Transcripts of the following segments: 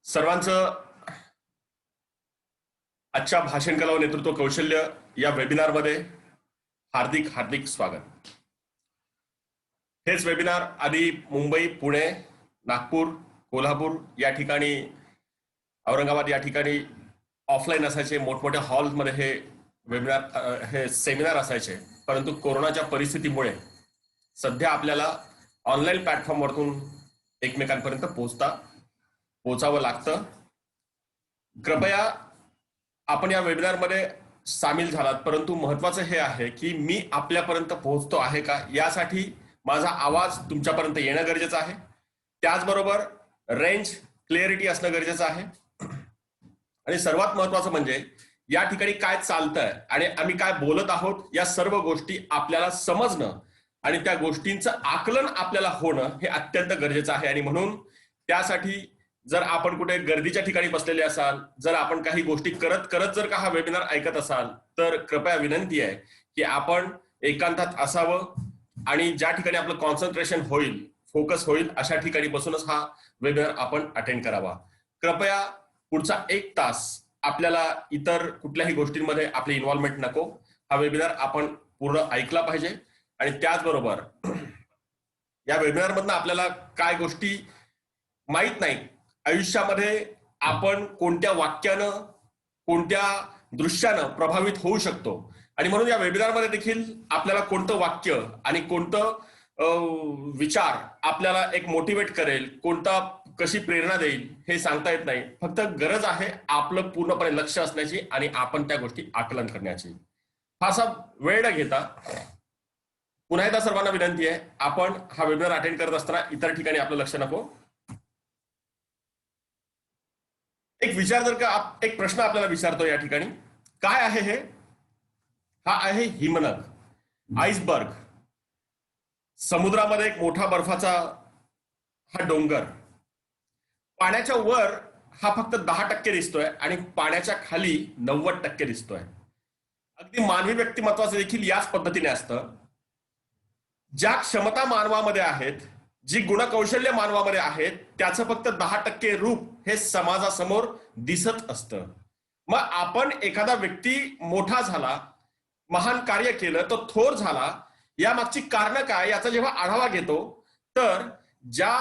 सर्वांचं आजच्या भाषण कला व नेतृत्व कौशल्य या वेबिनारमध्ये हार्दिक हार्दिक स्वागत। हेच वेबिनार आधी मुंबई, पुणे, नागपूर, कोल्हापूर या ठिकाणी, औरंगाबाद या ठिकाणी ऑफलाईन असायचे, मोठमोठ्या हॉलमध्ये हे वेबिनार हे सेमिनार असायचे। परंतु कोरोनाच्या परिस्थितीमुळे सध्या आपल्याला ऑनलाईन प्लॅटफॉर्मवरून एकमेकांपर्यंत पोहोचावं लागतं। कृपया आपण या वेबिनारमध्ये सामील झालात, परंतु महत्त्वाचं हे आहे की मी आपल्यापर्यंत पोहोचतो आहे का, यासाठी माझा आवाज तुमच्यापर्यंत येणं गरजेचं आहे। त्याचबरोबर रेंज क्लिअरिटी असणं गरजेचं आहे। आणि सर्वात महत्त्वाचं म्हणजे या ठिकाणी काय चालतंय आणि आम्ही काय बोलत आहोत या सर्व गोष्टी आपल्याला समजणं आणि त्या गोष्टींचं आकलन आपल्याला होणं हे अत्यंत गरजेचं आहे। आणि म्हणून त्यासाठी जर आपण कुठे गर्दीच्या ठिकाणी बसलेले असाल, जर आपण काही गोष्टी करत करत जर का हा वेबिनार ऐकत असाल, तर कृपया विनंती आहे की आपण एकांतात असावं आणि ज्या ठिकाणी आपलं कॉन्सन्ट्रेशन होईल, फोकस होईल अशा ठिकाणी बसूनच हा वेबिनार आपण अटेंड करावा। कृपया पुढचा 1 तास आपल्याला इतर कुठल्याही गोष्टींमध्ये आपली इन्व्हॉल्वमेंट नको। हा वेबिनार आपण पूर्ण ऐकला पाहिजे। आणि त्याचबरोबर या वेबिनारमधनं आपल्याला काय गोष्टी माहित नाही, आयुष्यामध्ये आपण कोणत्या वाक्यानं, कोणत्या दृश्यानं प्रभावित होऊ शकतो, आणि म्हणून या वेबिनारमध्ये देखील आपल्याला कोणतं वाक्य आणि कोणतं विचार आपल्याला एक मोटिवेट करेल, कोणता कशी प्रेरणा देईल हे सांगता येत नाही। फक्त गरज आहे आपलं पूर्णपणे लक्ष असण्याची आणि आपण त्या गोष्टी आकलन करण्याची। फारसा वेळ न घेता पुन्हा एकदा सर्वांना विनंती आहे, आपण हा वेबिनार अटेंड करत असताना इतर ठिकाणी आपलं लक्ष नको। एक विचार जर का एक प्रश्न आपल्याला विचारतो या ठिकाणी, काय आहे हे? हा आहे हिमनग, आईसबर्ग। समुद्रामध्ये एक मोठा बर्फाचा हा डोंगर, पाण्याच्या वर हा फक्त 10% दिसतोय आणि पाण्याच्या खाली 90% दिसतोय। अगदी मानवी व्यक्तिमत्वाचं देखील याच पद्धतीने असतं। ज्या क्षमता मानवामध्ये आहेत, जी गुणकौशल्य मानवामध्ये आहेत, त्याचं फक्त 10% रूप हे समाजासमोर दिसत असतं। मग आपण एखादा व्यक्ती मोठा झाला, महान कार्य केलं, तो थोर झाला, या मागची कारणं काय याचा जेव्हा आढावा घेतो, तर ज्या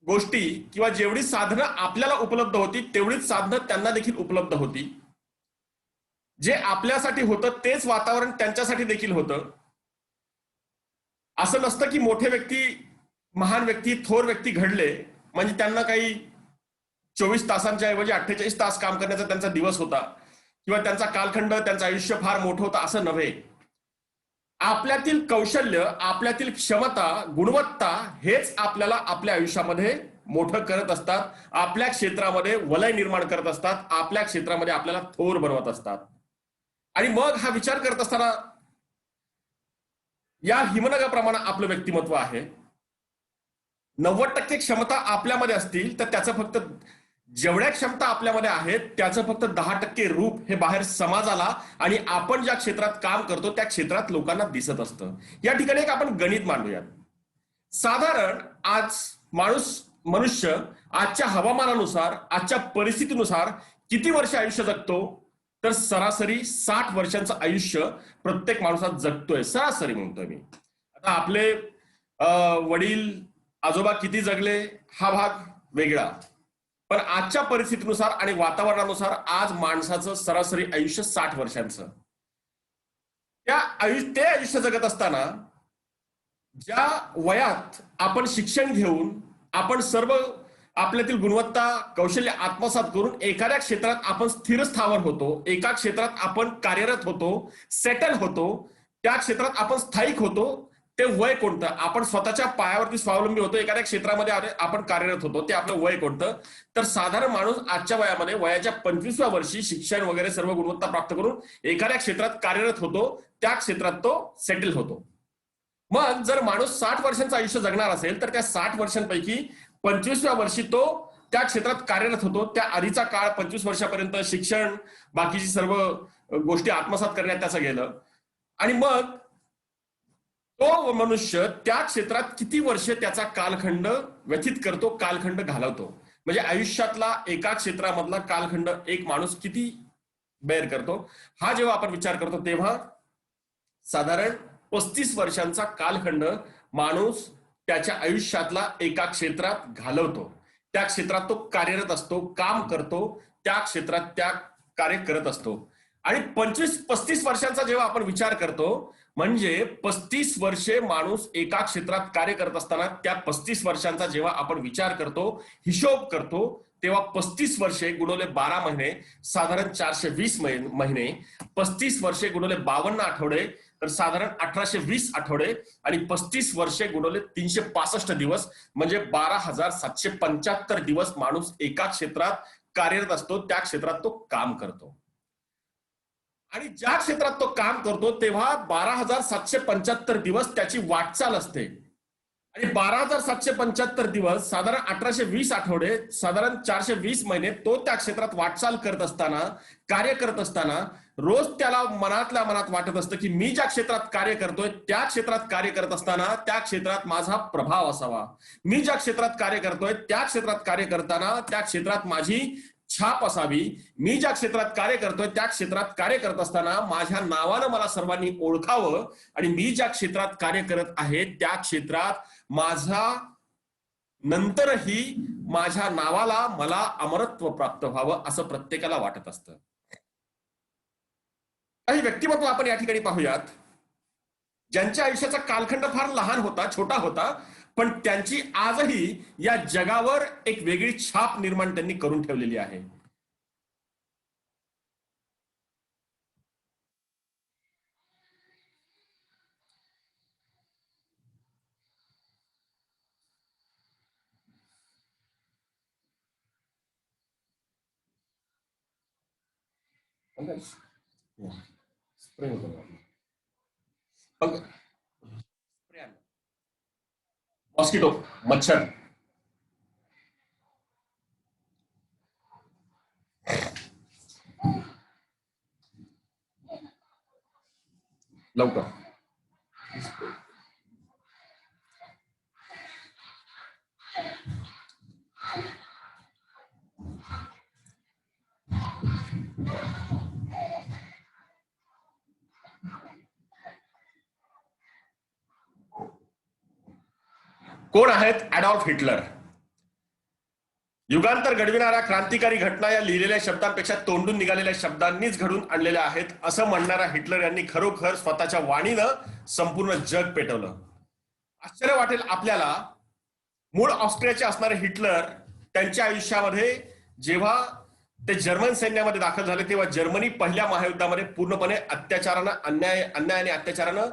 गोष्टी किंवा जेवढी साधनं आपल्याला उपलब्ध होती तेवढीच साधनं त्यांना देखील उपलब्ध होती। जे आपल्यासाठी होतं तेच वातावरण त्यांच्यासाठी देखील होतं। असं नसतं की मोठे व्यक्ती, महान व्यक्ती, थोर व्यक्ती घडले म्हणजे त्यांना काही 24 तासांच्या ऐवजी 48 तास काम करण्याचा त्यांचा दिवस होता किंवा त्यांचा कालखंड, त्यांचं आयुष्य फार मोठं होतं, असं नव्हे। आपल्यातील कौशल्य, आपल्यातील क्षमता, गुणवत्ता हेच आपल्याला आपल्या आयुष्यामध्ये मोठं करत असतात, आपल्या क्षेत्रामध्ये वलय निर्माण करत असतात, आपल्या क्षेत्रामध्ये आपल्याला थोर बनवत असतात। आणि मग हा विचार करत असताना या हिमनगाप्रमाणे आपलं व्यक्तिमत्व आहे। 90% क्षमता आपल्यामध्ये असतील तर त्याचं फक्त, जेवढ्या क्षमता आपल्यामध्ये आहेत त्याचं फक्त 10% रूप हे बाहेर समाजाला आणि आपण ज्या क्षेत्रात काम करतो त्या क्षेत्रात लोकांना दिसत असतं। या ठिकाणी एक आपण गणित मांडूयात। साधारण आज मनुष्य आजच्या हवामानानुसार, आजच्या परिस्थितीनुसार किती वर्ष आयुष्य जगतो? तर सरासरी 60 वर्षांचं आयुष्य प्रत्येक माणसात जगतोय, सरासरी म्हणतोय मी। आता आपले वडील आजोबा किती जगले हा भाग वेगळा, पण आजच्या परिस्थितीनुसार आणि वातावरणानुसार आज माणसाचं सरासरी आयुष्य 60 वर्षांचं। ते आयुष्य जगत असताना ज्या वयात आपण शिक्षण घेऊन आपण सर्व आपल्यातील गुणवत्ता, कौशल्य आत्मसात करून एखाद्या क्षेत्रात आपण स्थिरस्थावर होतो, एका क्षेत्रात आपण कार्यरत होतो, सेटल होतो, त्या क्षेत्रात आपण स्थायिक होतो, ते वय कोणतं? आपण स्वतःच्या पायावरती स्वावलंबी होतो, एखाद्या क्षेत्रामध्ये आपण कार्यरत होतो, ते आपलं वय कोणतं? तर साधारण माणूस आजच्या वयामध्ये वयाच्या 25व्या वर्षी शिक्षण वगैरे सर्व गुणवत्ता प्राप्त करून एखाद्या क्षेत्रात कार्यरत होतो, त्या क्षेत्रात तो सेटल होतो। मग जर माणूस 60 वर्षांचं आयुष्य जगणार असेल तर त्या 60 वर्षांपैकी 25व्या वर्षी तो त्या क्षेत्रात कार्यरत होतो। त्या आधीचा काळ 25 वर्षापर्यंत शिक्षण, बाकीची सर्व गोष्टी आत्मसात करण्यात त्याचं गेलं। आणि मग तो मनुष्य त्या क्षेत्रात किती वर्ष त्याचा कालखंड व्यतीत करतो, कालखंड घालवतो. म्हणजे आयुष्यातला एका क्षेत्रामधला कालखंड एक माणूस किती बेअर करतो, हा जेव्हा आपण विचार करतो तेव्हा साधारण 35 वर्षांचा कालखंड माणूस त्याच्या आयुष्यातला एका क्षेत्रात घालवतो. त्या क्षेत्रात तो कार्यरत असतो, काम करतो, त्या क्षेत्रात त्या कार्य करत असतो. आणि 35 वर्षांचा जेव्हा आपण विचार करतो, म्हणजे 35 वर्षे माणूस एका क्षेत्रात कार्य करत असताना त्या 35 वर्षांचा जेव्हा आपण विचार करतो, हिशोब करतो, तेव्हा 35 वर्षे गुणवले 12 महिने साधारण 420 महिने, 35 वर्षे गुणवले 52 आठवडे तर साधारण 1820 आठवडे आणि 35 वर्षे गुणवले 365 दिवस म्हणजे 12,775 दिवस माणूस एका क्षेत्रात कार्यरत असतो, त्या क्षेत्रात तो काम करतो. आणि ज्या क्षेत्रात तो काम करतो तेव्हा 12,775 दिवस त्याची वाटचाल असते. आणि 12,775 दिवस साधारण 1820 आठवडे साधारण 420 महिने तो त्या क्षेत्रात वाटचाल करत असताना, कार्य करत असताना रोज त्याला मनातल्या मनात वाटत असतं की मी ज्या क्षेत्रात कार्य करतोय त्या क्षेत्रात कार्य करत असताना त्या क्षेत्रात माझा प्रभाव असावा. मी ज्या क्षेत्रात कार्य करतोय त्या क्षेत्रात कार्य करताना त्या क्षेत्रात माझी छाप असावी. मी ज्या क्षेत्रात कार्य करतोय त्या क्षेत्रात कार्य करत असताना माझ्या नावानं मला सर्वांनी ओळखावं आणि मी ज्या क्षेत्रात कार्य करत आहे त्या क्षेत्रात माझा नंतरही माझ्या नावाला मला अमरत्व प्राप्त व्हावं असं प्रत्येकाला वाटत असतं. काही व्यक्तिमत्व आपण या ठिकाणी पाहूयात ज्यांच्या आयुष्याचा कालखंड फार लहान होता, छोटा होता, पण त्यांची आजही या जगावर एक वेगळी छाप निर्माण त्यांनी करून ठेवलेली आहे. मॉस्किटो, मच्छर. लवकर कोण आहेत ॲडॉल्फ हिटलर? युगांतर घडविणाऱ्या क्रांतिकारी घटना या लिहिलेल्या शब्दांपेक्षा तोंडून निघालेल्या शब्दांनीच घडून आणलेल्या आहेत असं म्हणणारा हिटलर यांनी खरोखर स्वतःच्या वाणीनं संपूर्ण जग पेटवलं. आश्चर्य वाटेल आपल्याला, मूळ ऑस्ट्रियाचे असणारे हिटलर त्यांच्या आयुष्यामध्ये जेव्हा ते जर्मन सैन्यामध्ये दाखल झाले तेव्हा जर्मनी पहिल्या महायुद्धामध्ये पूर्णपणे अन्याय आणि अत्याचारानं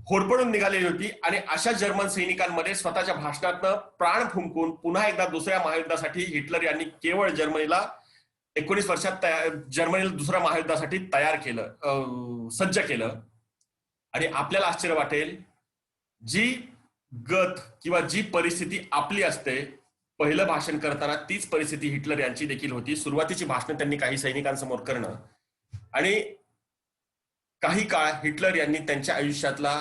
होरपळून निघालेली होती. आणि अशा जर्मन सैनिकांमध्ये स्वतःच्या भाषणातनं प्राण फुंकून पुन्हा एकदा दुसऱ्या महायुद्धासाठी हिटलर यांनी केवळ जर्मनीला 19 वर्षात जर्मनीला दुसऱ्या महायुद्धासाठी तयार केलं, सज्ज केलं. आणि आपल्याला आश्चर्य वाटेल, जी गत किंवा जी परिस्थिती आपली असते पहिलं भाषण करताना तीच परिस्थिती हिटलर यांची देखील होती. सुरुवातीची भाषणं त्यांनी काही सैनिकांसमोर करणं आणि काही काळ हिटलर यांनी त्यांच्या आयुष्यातला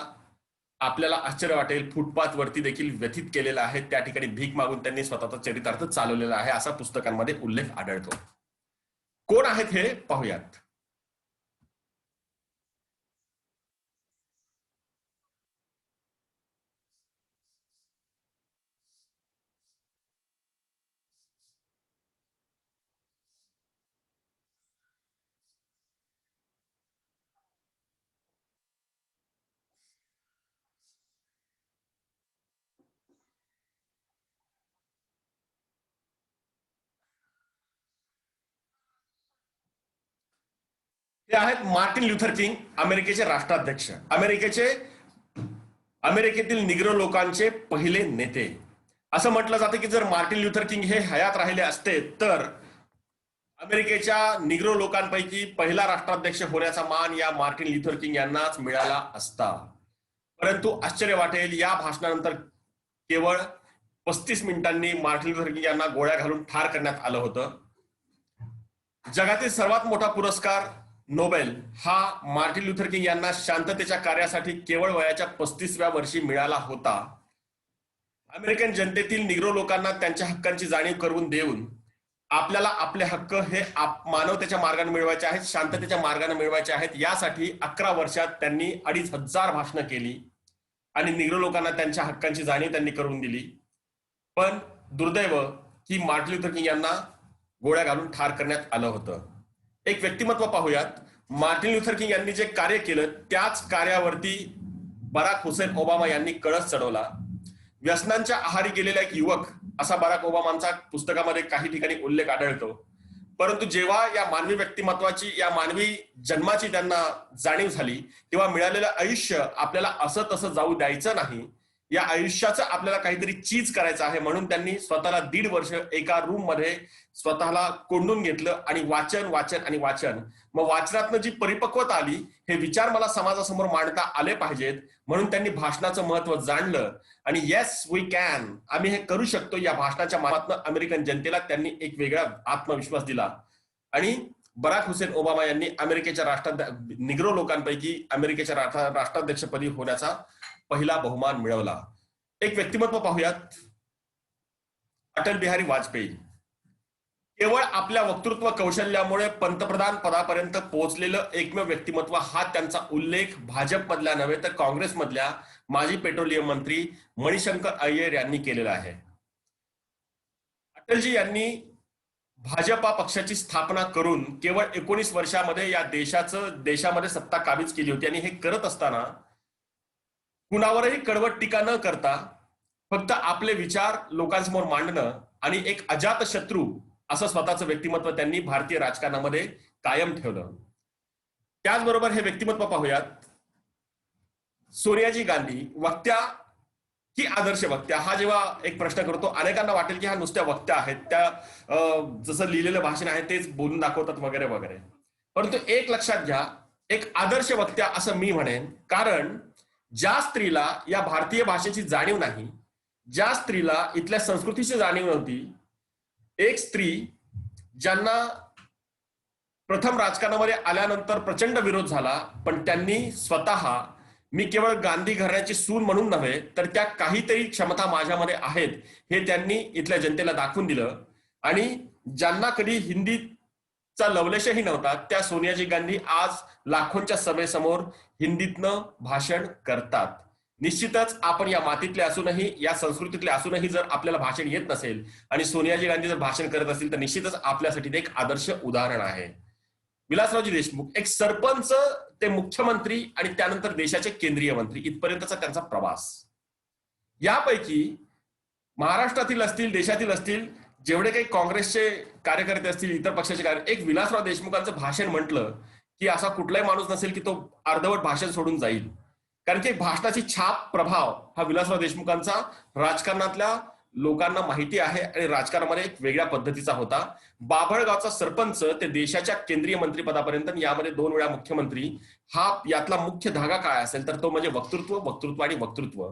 आपल्याला आश्चर्य वाटेल फुटपाथ वरती देखील व्यतीत केलेला आहे. त्या ठिकाणी भीक मागून त्यांनी स्वतःचा चरितार्थ चालवलेला आहे असा पुस्तकांमध्ये उल्लेख आढळतो. कोण आहेत हे पाहूयात. ते आहेत मार्टिन ल्युथर किंग, अमेरिकेचे राष्ट्राध्यक्ष, अमेरिकेतील निग्रो लोकांचे पहिले नेते. असं म्हटलं जातं की जर मार्टिन ल्युथर किंग हे हयात राहिले असते तर अमेरिकेच्या निग्रो लोकांपैकी पहिला राष्ट्राध्यक्ष होण्याचा मान या मार्टिन ल्युथर किंग यांनाच मिळाला असता. परंतु आश्चर्य वाटेल, या भाषणानंतर केवळ 35 मिनिटांनी मार्टिन ल्युथर किंग यांना गोळ्या घालून ठार करण्यात आलं होतं. जगातील सर्वात मोठा पुरस्कार नोबेल हा मार्टिन लुथर किंग यांना शांततेच्या कार्यासाठी केवळ वयाच्या 35व्या वर्षी मिळाला होता. अमेरिकन जनतेतील निग्रो लोकांना त्यांच्या हक्कांची जाणीव करून देऊन आपल्याला आपले हक्क हे मानवतेच्या मार्गाने मिळवायचे आहेत, शांततेच्या मार्गाने मिळवायचे आहेत, यासाठी 11 वर्षात त्यांनी 2500 भाषणं केली आणि निग्रो लोकांना त्यांच्या हक्कांची जाणीव त्यांनी करून दिली. पण दुर्दैव की मार्टिन लुथर किंग यांना गोळ्या घालून ठार करण्यात आलं होतं. एक व्यक्तिमत्व पाहूयात. मार्टिन लुथर किंग यांनी जे कार्य केलं त्याच कार्यावरती बराक हुसेन ओबामा यांनी कळस चढवला. व्यसनांच्या आहारी गेलेला एक युवक असा बराक ओबामांचा पुस्तकामध्ये काही ठिकाणी उल्लेख आढळतो. परंतु जेव्हा या मानवी व्यक्तिमत्वाची, या मानवी जन्माची त्यांना जाणीव झाली तेव्हा मिळालेलं आयुष्य आपल्याला असं तसं जाऊ द्यायचं नाही, या आयुष्याचं आपल्याला काहीतरी चीज करायचं आहे, म्हणून त्यांनी स्वतःला 1.5 वर्ष एका रूम मध्ये स्वतःला कोंडून घेतलं आणि वाचन वाचन आणि वाचन. मग वाचनातनं जी परिपक्वता आली, हे विचार मला समाजासमोर मांडता आले पाहिजेत, म्हणून त्यांनी भाषणाचं महत्व जाणलं आणि येस वी कॅन, आम्ही हे करू शकतो, या भाषणाच्या माध्यमातून अमेरिकन जनतेला त्यांनी एक वेगळा आत्मविश्वास दिला. आणि बराक हुसेन ओबामा यांनी अमेरिकेच्या निग्रो लोकांपैकी अमेरिकेच्या राष्ट्राध्यक्षपदी होण्याचा पहिला बहुमान मिळवला. एक व्यक्तिमत्व पाहूयात. अटल बिहारी वाजपेयी केवळ आपल्या वक्तृत्व कौशल्यामुळे पंतप्रधान पदापर्यंत पोहोचलेलं एकमेव व्यक्तिमत्व, हा त्यांचा उल्लेख भाजपमधल्या नव्हे तर काँग्रेसमधल्या माजी पेट्रोलियम मंत्री मणिशंकर अय्यर यांनी केलेला आहे. अटलजी यांनी भाजपा पक्षाची स्थापना करून केवळ 19 वर्षामध्ये या देशामध्ये सत्ता काबीज केली होती. आणि हे करत असताना कुणावरही कडवट टीका न करता फक्त आपले विचार लोकांसमोर मांडणं आणि एक अजात शत्रू असं स्वतःचं व्यक्तिमत्व त्यांनी भारतीय राजकारणामध्ये कायम ठेवलं. त्याचबरोबर हे व्यक्तिमत्व पाहूयात. सोनियाजी गांधी, वक्त्या की आदर्श वक्त्या, हा जेव्हा एक प्रश्न करतो, अनेकांना वाटेल की हा नुसत्या वक्त्या आहेत, त्या जसं लिहिलेलं भाषण आहे तेच बोलून दाखवतात वगैरे वगैरे. परंतु एक लक्षात घ्या, एक आदर्श वक्त्या असं मी म्हणेन, कारण ज्या स्त्रीला या भारतीय भाषेची जाणीव नाही, ज्या स्त्रीला इथल्या संस्कृतीची जाणीव नव्हती, एक स्त्री ज्यांना प्रथम राजकारणामध्ये आल्यानंतर प्रचंड विरोध झाला, पण त्यांनी स्वतः मी केवळ गांधी घराण्याची सून म्हणून नव्हे तर त्या काहीतरी क्षमता माझ्यामध्ये आहेत हे त्यांनी इथल्या जनतेला दाखवून दिलं. आणि ज्यांना कधी हिंदीचा लवलेशही नव्हता, त्या सोनियाजी गांधी आज लाखोंच्या सभेसमोर हिंदीतनं भाषण करतात. निश्चितच आपण या मातीतले असूनही, या संस्कृतीतले असूनही जर आपल्याला भाषण येत नसेल आणि सोनियाजी गांधी जर भाषण करत असतील तर निश्चितच आपल्यासाठी ते एक आदर्श उदाहरण आहे. विलासरावजी देशमुख, एक सरपंच ते मुख्यमंत्री आणि त्यानंतर देशाचे केंद्रीय मंत्री इथपर्यंतचा त्यांचा प्रवास. यापैकी महाराष्ट्रातील असतील, देशातील असतील, जेवढे काही काँग्रेसचे कार्यकर्ते असतील, इतर पक्षाचे कार्यकर्ते, एक विलासराव देशमुखांचं भाषण म्हटलं की असा कुठलाही माणूस नसेल की तो अर्धवट भाषण सोडून जाईल. कारण की भाषणाची छाप, प्रभाव हा विलासराव देशमुखांचा राजकारणातल्या लोकांना माहिती आहे आणि राजकारणामध्ये एक वेगळ्या पद्धतीचा होता. बाभळगावचा सरपंच ते देशाच्या केंद्रीय मंत्रिपदापर्यंत, यामध्ये 2 वेळा मुख्यमंत्री, हा यातला मुख्य धागा काय असेल तर तो म्हणजे वक्तृत्व, वक्तृत्व आणि वक्तृत्व.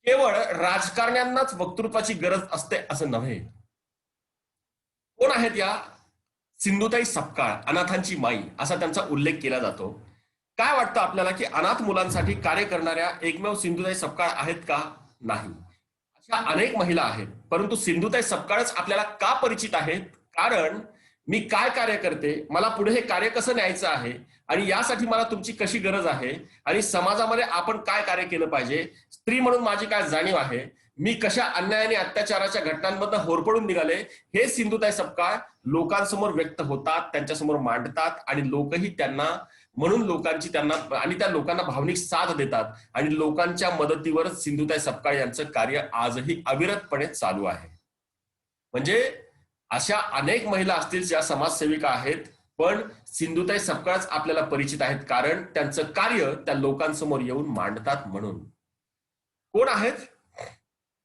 केवळ राजकारण्यांनाच वक्तृत्वाची गरज असते असं नव्हे. कोण आहेत या? सिंधुताई सपकाळ, अनाथांची माई असा त्यांचा उल्लेख केला जातो. काय वाटतं आपल्याला की अनाथ मुलांसाठी कार्य करणाऱ्या एकमेव सिंधुताई सपकाळ आहेत का? नाही, अशा अनेक महिला आहेत. परंतु सिंधुताई सपकाळच आपल्याला का परिचित आहेत? कारण मी काय कार्य करते, मला पुढे हे कार्य कसं न्यायचं आहे आणि यासाठी मला तुमची कशी गरज आहे आणि समाजामध्ये आपण काय कार्य केलं पाहिजे, स्त्री म्हणून माझी काय जाणीव आहे, मी कशा अन्याय आणि अत्याचाराच्या घटनांमधून होरपळून निघाले, हे सिंधुताई सपकाळ लोकांसमोर व्यक्त होतात, त्यांच्यासमोर मांडतात आणि लोकही त्यांना म्हणून लोकांची त्यांना आणि त्या लोकांना भावनिक साथ देतात आणि लोकांच्या मदतीवर सिंधुताई सपकाळ यांचं कार्य आजही अविरतपणे चालू आहे. म्हणजे अशा अनेक महिला असतील ज्या समाजसेविका आहेत, पण सिंधुताई सपकाळच आपल्याला परिचित आहेत कारण त्यांचं कार्य त्या लोकांसमोर येऊन मांडतात. म्हणून कोण आहेत?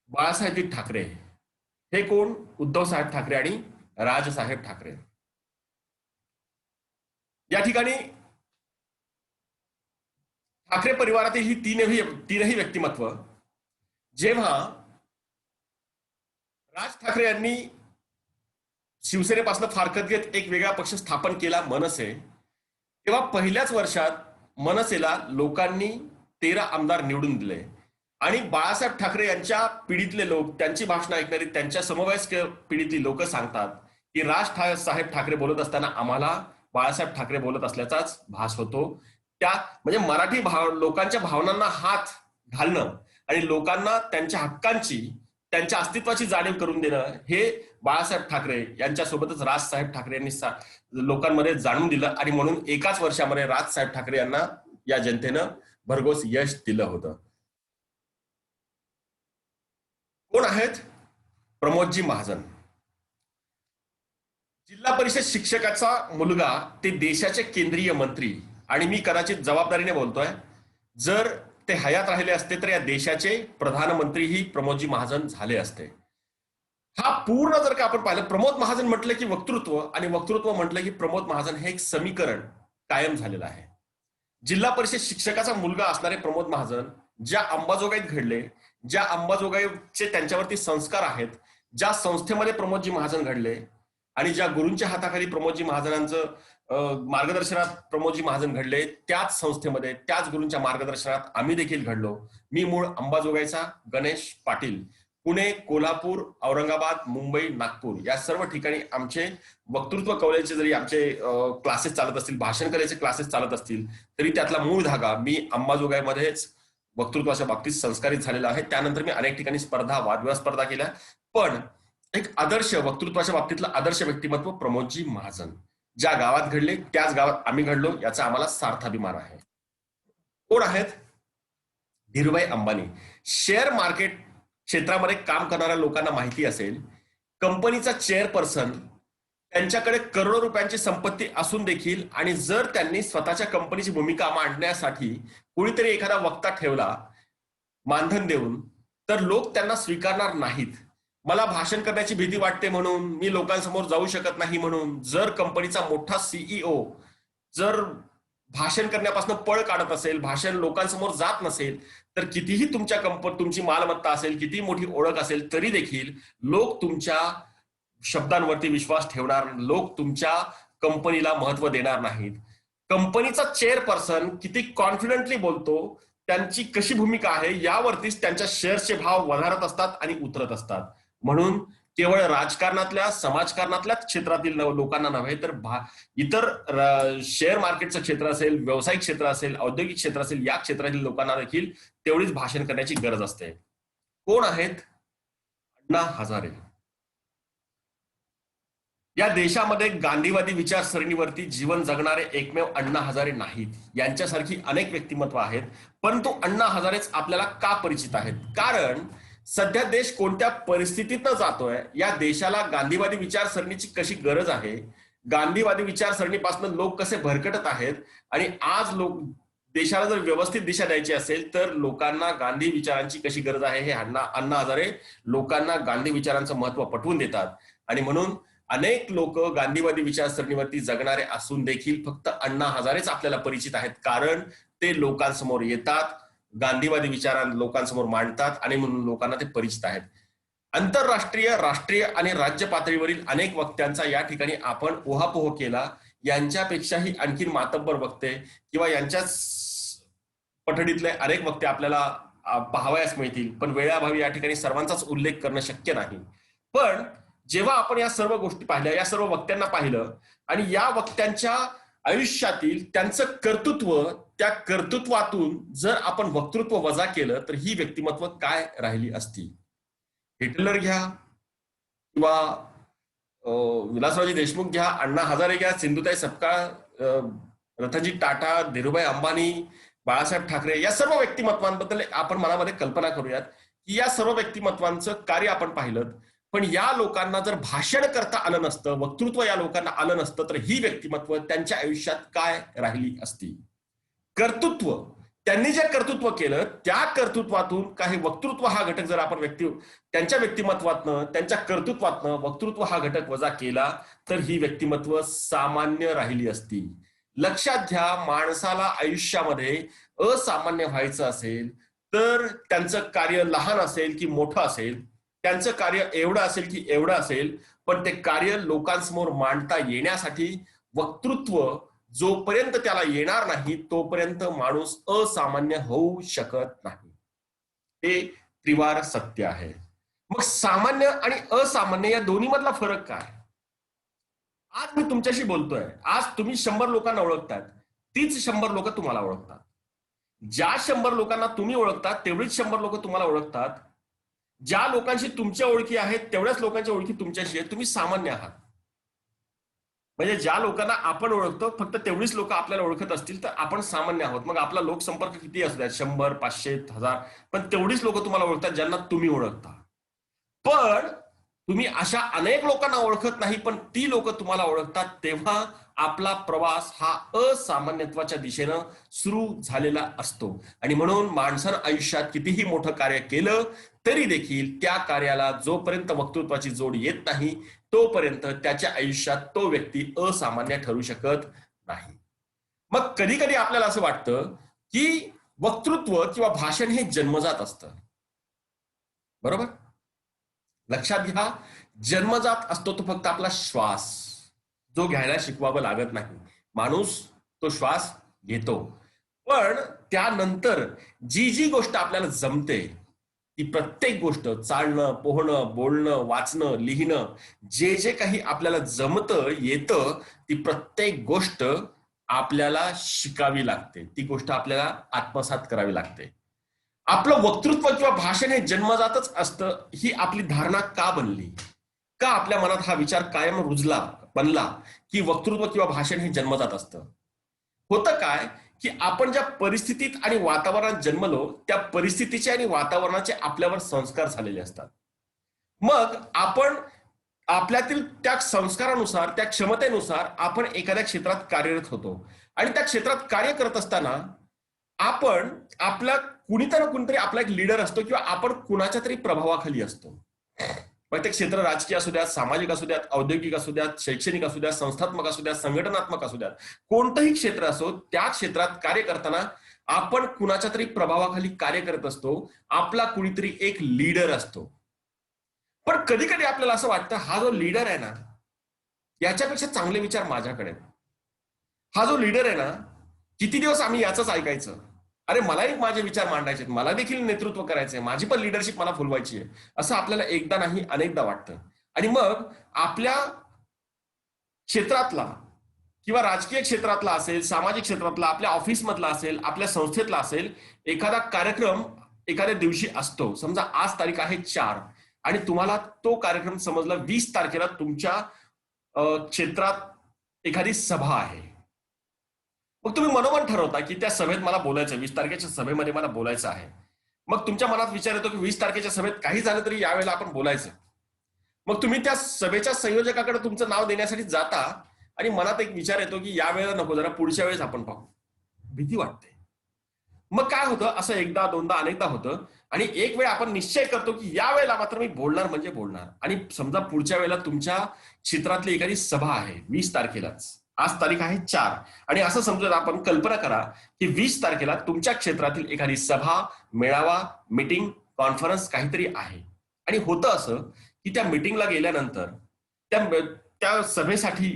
बाळासाहेब ठाकरे. हे कोण? उद्धव साहेब ठाकरे आणि राजसाहेब ठाकरे. या ठिकाणी ठाकरे परिवारातील ही तीनही व्यक्तिमत्व, जेव्हा राज ठाकरे यांनी शिवसेनेपासून फारकत घेत एक वेगळा पक्ष स्थापन केला, मनसे, तेव्हा पहिल्याच वर्षात मनसेला लोकांनी 13 आमदार निवडून दिले आणि बाळासाहेब ठाकरे यांच्या पिढीतले लोक, त्यांची भाषणं ऐकणारी त्यांच्या समवयस्क पिढीतली लोक सांगतात की साहेब ठाकरे बोलत असताना आम्हाला बाळासाहेब ठाकरे बोलत असल्याचाच भास होतो. त्या म्हणजे मराठी लोकांच्या भावनांना हात घालणं आणि लोकांना त्यांच्या हक्कांची, त्यांच्या अस्तित्वाची जाणीव करून देणं हे बाळासाहेब ठाकरे यांच्यासोबतच राजसाहेब ठाकरे यांनी लोकांमध्ये जाणून दिलं आणि म्हणून एकाच वर्षामध्ये राजसाहेब ठाकरे यांना या जनतेनं भरघोस यश दिलं होतं. कोण आहेत? प्रमोदजी महाजन. जिल्हा परिषद शिक्षकाचा मुलगा ते देशाचे केंद्रीय मंत्री, आणि मी कदाचित जबाबदारीने बोलतोय, जर ते हयात राहिले असते तर या देशाचे प्रधानमंत्रीही प्रमोदजी महाजन झाले असते. हा पूर्ण जर का आपण पाहिलं, प्रमोद महाजन म्हटलं की वक्तृत्व, आणि वक्तृत्व म्हटलं की प्रमोद महाजन, हे एक समीकरण कायम झालेलं आहे. जिल्हा परिषद शिक्षकाचा मुलगा असणारे प्रमोद महाजन ज्या अंबाजोगाईत घडले, ज्या अंबाजोगाईचे त्यांच्यावरती संस्कार आहेत, ज्या संस्थेमध्ये प्रमोदजी महाजन घडले आणि ज्या गुरूंच्या हाताखाली प्रमोदजी महाजनांचं मार्गदर्शनात प्रमोदजी महाजन घडले, त्याच संस्थेमध्ये त्याच गुरूंच्या मार्गदर्शनात आम्ही देखील घडलो. मी मूळ अंबाजोगाईचा गणेश पाटील. पुणे, कोल्हापूर, औरंगाबाद, मुंबई, नागपूर या सर्व ठिकाणी आमचे वक्तृत्व कौशल्याचे जरी आमचे क्लासेस चालत असतील, भाषण कलेचे क्लासेस चालत असतील, तरी त्यातला मूळ धागा मी अंबाजोगाईमध्येच वक्तृत्वाच्या बाबतीत संस्कारित झालेला आहे. त्यानंतर मी अनेक ठिकाणी स्पर्धा, वादविवाद स्पर्धा केल्या, पण एक आदर्श वक्तृत्वाच्या बाबतीतलं आदर्श व्यक्तिमत्व प्रमोदजी महाजन. ज्या गावात घडले त्याच गावात आम्ही घडलो, याचा आम्हाला सार्थ अभिमान आहे. कोण आहेत? धीरूभाई अंबानी. शेअर मार्केट क्षेत्रामध्ये काम करणाऱ्या लोकांना माहिती असेल, कंपनीचा चेअरपर्सन, त्यांच्याकडे करोडो रुपयांची संपत्ती असून देखील, आणि जर त्यांनी स्वतःच्या कंपनीची भूमिका मांडण्यासाठी कुणीतरी एखादा वक्ता ठेवला मानधन देऊन, तर लोक त्यांना स्वीकारणार नाहीत. मला भाषण करण्याची भीती वाटते म्हणून, मी लोकांसमोर जाऊ शकत नाही म्हणून, जर कंपनीचा मोठा सीईओ जर भाषण करण्यापासून पळ काढत असेल, भाषण लोकांसमोर जात नसेल, तर कितीही तुमची मालमत्ता असेल, कितीही मोठी ओळख असेल, तरी देखील लोक तुमच्या शब्दांवरती विश्वास ठेवणार, लोक तुमच्या कंपनीला महत्व देणार नाहीत. कंपनीचा चेअरपर्सन किती कॉन्फिडेंटली बोलतो, त्यांची कशी भूमिका आहे, यावरतीच त्यांच्या शेअरचे भाव वधारत असतात आणि उतरत असतात. म्हणून केवळ राजकारणातल्या, समाजकारणातल्या क्षेत्रातील लोकांना नव्हे, तर इतर शेअर मार्केटचं क्षेत्र असेल, व्यावसायिक क्षेत्र असेल, औद्योगिक क्षेत्र असेल, या क्षेत्रातील लोकांना देखील तेवढीच भाषण करण्याची गरज असते. कोण आहेत? अण्णा हजारे. या देशामध्ये गांधीवादी विचारसरणीवरती जीवन जगणारे एकमेव अण्णा हजारे नाहीत. यांच्यासारखी अनेक व्यक्तिमत्व आहेत, परंतु अण्णा हजारेच आपल्याला का परिचित आहेत? कारण सध्या देश कोणत्या परिस्थितीतनं जातोय, या देशाला गांधीवादी विचारसरणीची कशी गरज आहे, गांधीवादी विचारसरणीपासून लोक कसे भरकटत आहेत, आणि आज देशाला जर व्यवस्थित दिशा द्यायची असेल तर लोकांना गांधी विचारांची कशी गरज आहे, हे अण्णा हजारे लोकांना गांधी विचारांचं महत्व पटवून देतात. आणि म्हणून अनेक लोक गांधीवादी विचारसरणीवरती जगणारे असून देखील फक्त अण्णा हजारेच आपल्याला परिचित आहेत, कारण ते लोकांसमोर येतात, गांधीवादी विचार लोकांसमोर मांडतात, आणि म्हणून लोकांना ते परिचित आहेत. आंतरराष्ट्रीय, राष्ट्रीय आणि राज्य पातळीवरील अनेक वक्त्यांचा या ठिकाणी आपण उहापोह केला. यांच्यापेक्षाही आणखीन मातब्बर वक्ते किंवा यांच्याच पठडीतले अनेक वक्ते आपल्याला पाहावयास मिळतील, पण वेळाभावी या ठिकाणी सर्वांचाच उल्लेख करणं शक्य नाही. पण जेव्हा आपण या सर्व गोष्टी पाहिल्या, या सर्व वक्त्यांना पाहिलं, आणि या वक्त्यांच्या आयुष्यातील त्यांचं कर्तृत्व, त्या कर्तृत्वातून जर आपण वक्तृत्व वजा केलं तर ही व्यक्तिमत्व काय राहिली असती? हिटलर घ्या किंवा विलासरावजी देशमुख घ्या, अण्णा हजारे घ्या, सिंधुताई सपकाळ, रतनजी टाटा, धीरूभाई अंबानी, बाळासाहेब ठाकरे, या सर्व व्यक्तिमत्वांबद्दल आपण मनामध्ये कल्पना करूयात की या सर्व व्यक्तिमत्वांचं कार्य आपण पाहिलं, पण या लोकांना जर भाषण करता आलं नसतं, वक्तृत्व या लोकांना आलं नसतं, तर ही व्यक्तिमत्व त्यांच्या आयुष्यात काय राहिली असती? कर्तृत्व, त्यांनी जे कर्तृत्व केलं त्या कर्तृत्वातून काही वक्तृत्व हा घटक जर आपण त्यांच्या व्यक्तिमत्वातनं, त्यांच्या कर्तृत्वातनं वक्तृत्व हा घटक वजा केला तर ही व्यक्तिमत्व सामान्य राहिली असती. लक्षात घ्या, माणसाला आयुष्यामध्ये असामान्य व्हायचं असेल तर त्यांचं कार्य लहान असेल की मोठं असेल, त्यांचं कार्य एवढं असेल की एवढं असेल, पण ते कार्य लोकांसमोर मांडता येण्यासाठी वक्तृत्व जोपर्यंत त्याला येणार नाही तोपर्यंत माणूस असामान्य होऊ शकत नाही. हे त्रिवार सत्य आहे. मग सामान्य आणि असामान्य या दोन्ही मधला फरक काय? आज मी तुमच्याशी बोलतोय, आज तुम्ही 100 लोकांना ओळखतात, तीच 100 लोक तुम्हाला ओळखतात. ज्या 100 लोकांना तुम्ही ओळखतात तेवढीच 100 लोक तुम्हाला ओळखतात. ज्या लोकांशी तुमच्या ओळखी आहेत तेवढ्याच लोकांच्या ओळखी तुमच्याशी आहेत. तुम्ही सामान्य आहात. म्हणजे ज्या लोकांना आपण ओळखतो फक्त तेवढीच लोक आपल्याला ओळखत असतील तर आपण सामान्य आहोत. मग आपला लोकसंपर्क किती असू द्या, 100, 500, 1000, पण तेवढीच लोक तुम्हाला ओळखतात ज्यांना तुम्ही ओळखता. पण तुम्ही अशा अनेक लोकांना ओळखत नाही, पण ती लोक तुम्हाला ओळखतात, तेव्हा आपला प्रवास हा असामान्यत्वाच्या दिशेनं सुरू झालेला असतो. आणि म्हणून माणसानं आयुष्यात कितीही मोठं कार्य केलं तरी देखील त्या कार्याला जोपर्यंत वक्तृत्वाची जोड येत नाही तोपर्यंत त्याच्या आयुष्यात तो व्यक्ती असामान्य ठरू शकत नाही. मग कधी कधी आपल्याला असं वाटतं की वक्तृत्व किंवा भाषण हे जन्मजात असतं. बरोबर? लक्षात घ्या, जन्मजात असतो तो फक्त आपला श्वास, जो घ्यायला शिकवावं लागत नाही. माणूस तो श्वास घेतो. पण त्यानंतर जी जी गोष्ट आपल्याला जमते ती प्रत्येक गोष्ट, चालणं, पोहणं, बोलणं, वाचणं, लिहिणं, जे जे काही आपल्याला जमतं येतं, ती प्रत्येक गोष्ट आपल्याला शिकावी लागते. ती गोष्ट आपल्याला आत्मसात करावी लागते. आपलं वक्तृत्व किंवा भाषण हे जन्मजातच असतं ही आपली धारणा का बनली? का आपल्या मनात हा विचार कायम बनला की वक्तृत्व किंवा भाषण हे जन्मजात असतं? होतं काय की आपण ज्या परिस्थितीत आणि वातावरणात जन्मलो त्या परिस्थितीचे आणि वातावरणाचे आपल्यावर संस्कार झालेले असतात. मग आपण आपल्यातील त्या संस्कारानुसार, त्या क्षमतेनुसार आपण एखाद्या क्षेत्रात कार्यरत होतो. आणि त्या क्षेत्रात कार्य करत असताना आपण आपला कुणीतरी आपला एक लीडर असतो किंवा आपण कुणाच्या तरी प्रभावाखाली असतो. मग ते क्षेत्र राजकीय असू द्यात, सामाजिक असू द्यात, औद्योगिक असू द्यात, शैक्षणिक असू द्यात, संस्थात्मक असू द्यात, संघटनात्मक असू द्यात, कोणतंही क्षेत्र असो, त्या क्षेत्रात कार्य करताना आपण कुणाच्या तरी प्रभावाखाली कार्य करत असतो. आपला कुणीतरी एक लीडर असतो. पण कधी कधी आपल्याला असं वाटतं हा जो लीडर आहे ना, याच्यापेक्षा चांगले विचार माझ्याकडे. हा जो लीडर आहे ना, किती दिवस आम्ही याचंच ऐकायचं? अरे मलाही माझे विचार मांडायचे, मला देखील नेतृत्व करायचंय, माझी पण लिडरशिप मला फुलवायची आहे, असं आपल्याला एकदा नाही अनेकदा वाटतं. आणि मग आपल्या क्षेत्रातला किंवा राजकीय क्षेत्रातला असेल, सामाजिक क्षेत्रातला, आपल्या ऑफिसमधला असेल, आपल्या संस्थेतला असेल, एखादा कार्यक्रम एखाद्या दिवशी असतो. समजा आज तारीख आहे 4 आणि तुम्हाला तो कार्यक्रम समजला 20 तारखेला तुमच्या क्षेत्रात एखादी सभा आहे. मग तुम्ही मनोमन ठरवता की त्या सभेत मला बोलायचं, 20 तारखेच्या सभेमध्ये मला बोलायचं आहे. मग तुमच्या मनात विचार येतो की 20 तारखेच्या सभेत काही झालं तरी यावेळेला आपण बोलायचं. मग तुम्ही त्या सभेच्या संयोजकाकडे तुमचं नाव देण्यासाठी जाता आणि मनात एक विचार येतो की यावेळेला नको, जरा पुढच्या वेळेस आपण पाहू. भीती वाटते. मग काय होतं, असं एकदा दोनदा अनेकदा होतं आणि एक वेळ आपण निश्चय करतो की या वेळेला मात्र मी बोलणार म्हणजे बोलणार. आणि समजा पुढच्या वेळेला तुमच्या क्षेत्रातली एखादी सभा आहे 20 तारखेलाच, आज तारीख आहे 4 आणि असं समजून आपण कल्पना करा की 20 तारखेला तुमच्या क्षेत्रातील एखादी सभा, मेळावा, मीटिंग, कॉन्फरन्स काहीतरी आहे. आणि होतं असं की त्या मीटिंगला गेल्यानंतर त्या सभेसाठी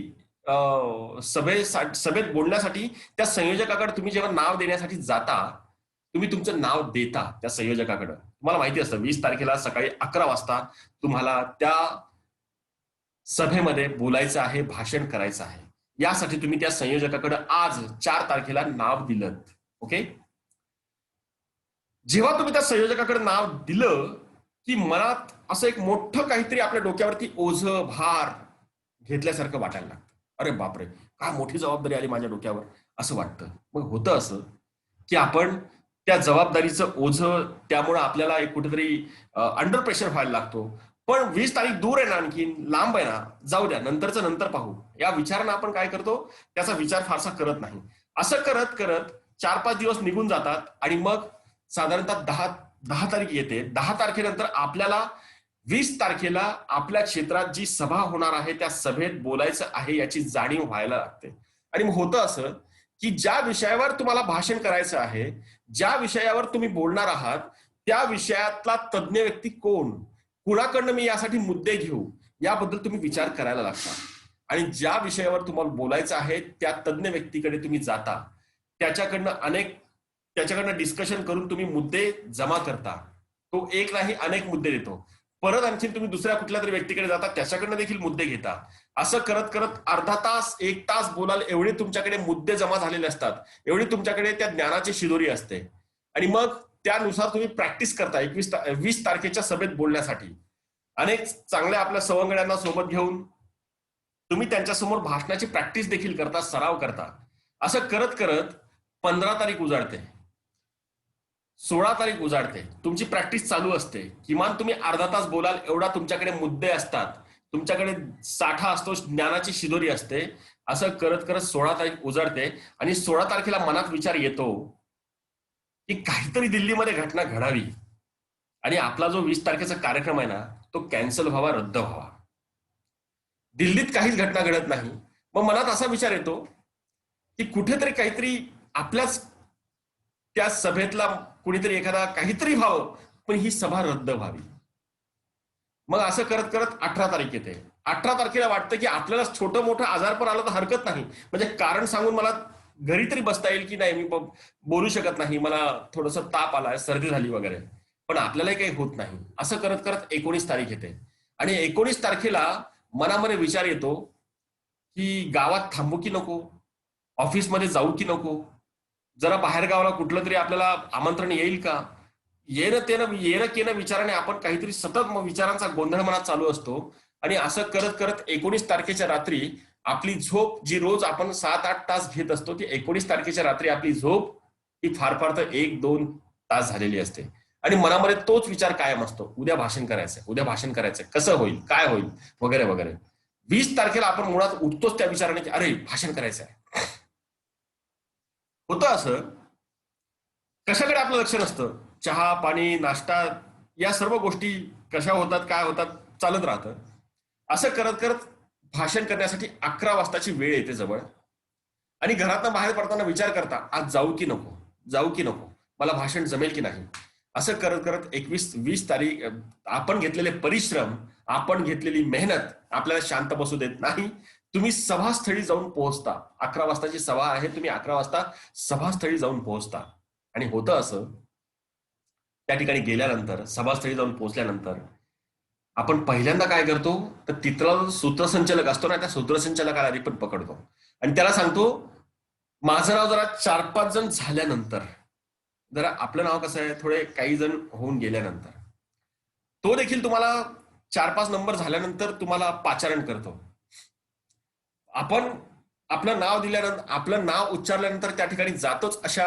सभेत बोलण्यासाठी त्या संयोजकाकडे तुम्ही जेव्हा नाव देण्यासाठी जाता, तुम्ही तुमचं नाव देता त्या संयोजकाकडे. तुम्हाला माहिती असतं 20 तारखेला सकाळी 11 वाजता तुम्हाला त्या सभेमध्ये बोलायचं आहे, भाषण करायचं आहे. यासाठी तुम्ही त्या संयोजकाकडे आज 4 तारखेला नाव दिलं. ओके. जेव्हा तुम्ही त्या संयोजकाकडे नाव दिलं की मनात असं एक मोठं काहीतरी आपल्या डोक्यावरती ओझं, भार घेतल्यासारखं वाटायला लागतं. अरे बापरे, काय मोठी जबाबदारी आली माझ्या डोक्यावर, असं वाटतं. मग होतं असं की आपण त्या जबाबदारीचं ओझं, त्यामुळे आपल्याला एक कुठेतरी अंडर प्रेशर व्हायला लागतो. पण 20 तारीख दूर आहे ना, आणखी लांब आहे ना, जाऊ द्या, नंतरचं नंतर पाहू, या विचारानं आपण काय करतो, त्याचा विचार फारसा करत नाही. असं करत करत 4-5 दिवस निघून जातात आणि मग साधारणतः 10 तारीख येते. 10 तारखेनंतर आपल्याला 20 तारखेला आपल्या क्षेत्रात जी सभा होणार आहे त्या सभेत बोलायचं आहे याची जाणीव व्हायला लागते. आणि मग होतं असं की ज्या विषयावर तुम्हाला भाषण करायचं आहे, ज्या विषयावर तुम्ही बोलणार आहात, त्या विषयातला तज्ञ व्यक्ती कोण, कुणाकडनं मी यासाठी मुद्दे घेऊ, याबद्दल तुम्ही विचार करायला लागता. आणि ज्या विषयावर तुम्हाला बोलायचं आहे त्या तज्ञ व्यक्तीकडे तुम्ही जाता, त्याच्याकडनं डिस्कशन करून तुम्ही मुद्दे जमा करता. तो एक नाही अनेक मुद्दे देतो. परत आणखी तुम्ही दुसऱ्या कुठल्या तरी व्यक्तीकडे जाता, त्याच्याकडनं देखील मुद्दे घेता. असं करत करत अर्धा तास 1 तास बोलाल एवढे तुमच्याकडे मुद्दे जमा झालेले असतात, एवढी तुमच्याकडे त्या ज्ञानाची शिदोरी असते. आणि मग त्यानुसार तुम्ही प्रॅक्टिस करता 20 तारखेच्या सभेत बोलण्यासाठी. अनेक चांगल्या आपल्या सवंगड्यांना सोबत घेऊन तुम्ही त्यांच्यासमोर भाषणाची प्रॅक्टिस देखील करता, सराव करता. असं करत करत 15 तारीख उजाडते, 16 तारीख उजाडते, तुमची प्रॅक्टिस चालू असते. किमान तुम्ही अर्धा तास बोलाल एवढा तुमच्याकडे मुद्दे असतात, तुमच्याकडे साठा असतो, ज्ञानाची शिदोरी असते. असं करत करत 16 तारीख उजाडते आणि 16 तारखेला मनात विचार येतो की काहीतरी दिल्लीमध्ये घटना घडावी आणि आपला जो 20 तारखेचा कार्यक्रम आहे ना तो कॅन्सल व्हावा, रद्द व्हावा. दिल्लीत काहीच घटना घडत नाही. मग मनात असा विचार येतो की कुठेतरी काहीतरी आपल्याच त्या सभेतला कुणीतरी एखादा काहीतरी व्हावं, पण ही सभा रद्द व्हावी. मग असं करत करत 18 तारीख येते. 18 तारखेला वाटतं की आपल्याला छोटं मोठं आजारपण आलं तर हरकत नाही, म्हणजे कारण सांगून मला घरी तरी बसता येईल की नाही, मी बोलू शकत नाही, मला थोडस ताप आलाय, सर्दी झाली वगैरे, पण आपल्यालाही काही होत नाही. असं करत करत 19 तारीख येते आणि 19 तारखेला मनामध्ये विचार येतो की गावात थांबू की नको, ऑफिसमध्ये जाऊ की नको, जरा बाहेर गावाला कुठलं तरी आपल्याला आमंत्रण येईल का, येणं केलं विचाराने आपण काहीतरी सतत विचारांचा गोंधळ मनात चालू असतो. आणि असं करत करत 19 तारखेच्या रात्री आपली झोप, जी रोज आपण 7-8 तास घेत असतो, ती 19 तारखेच्या रात्री आपली झोप ही फार फार तर 1-2 तास झालेली असते. आणि मनामध्ये तोच विचार कायम असतो, उद्या भाषण करायचंय, कसं होईल, काय होईल, वगैरे वगैरे. 20 तारखेला आपण मुळात उठतोच त्या विचाराने की अरे भाषण करायचंय. होतं असं, कशाकडे आपलं लक्ष नसतं. चहा पाणी नाश्ता या सर्व गोष्टी कशा होतात, काय होतात, चालत राहतं. असं करत करत भाषण करण्यासाठी 11 वाजताची वेळ येते जवळ. आणि घरातनं बाहेर पडताना विचार करता, आज जाऊ की नको, मला भाषण जमेल की नाही. असं करत करत 20 तारीख, आपण घेतलेले परिश्रम, आपण घेतलेली मेहनत आपल्याला शांत बसू देत नाही. तुम्ही सभास्थळी जाऊन पोहोचता. 11 वाजताची सभा आहे, तुम्ही 11 वाजता सभास्थळी जाऊन पोहोचता. आणि होतं असं, त्या ठिकाणी गेल्यानंतर, सभास्थळी जाऊन पोहोचल्यानंतर आपण पहिल्यांदा काय करतो, तर तिथला जो सूत्रसंचालक असतो ना, त्या सूत्रसंचालकाला आधी पण पकडतो आणि त्याला सांगतो, माझं नाव जरा 4-5 जण झाल्यानंतर, जरा आपलं नाव कसं आहे, थोडे काही जण होऊन गेल्यानंतर, तो देखील तुम्हाला 4-5 नंबर झाल्यानंतर तुम्हाला पाचारण करतो. आपण आपलं नाव दिल्यानंतर, आपलं नाव उच्चारल्यानंतर त्या ठिकाणी जातोच अशा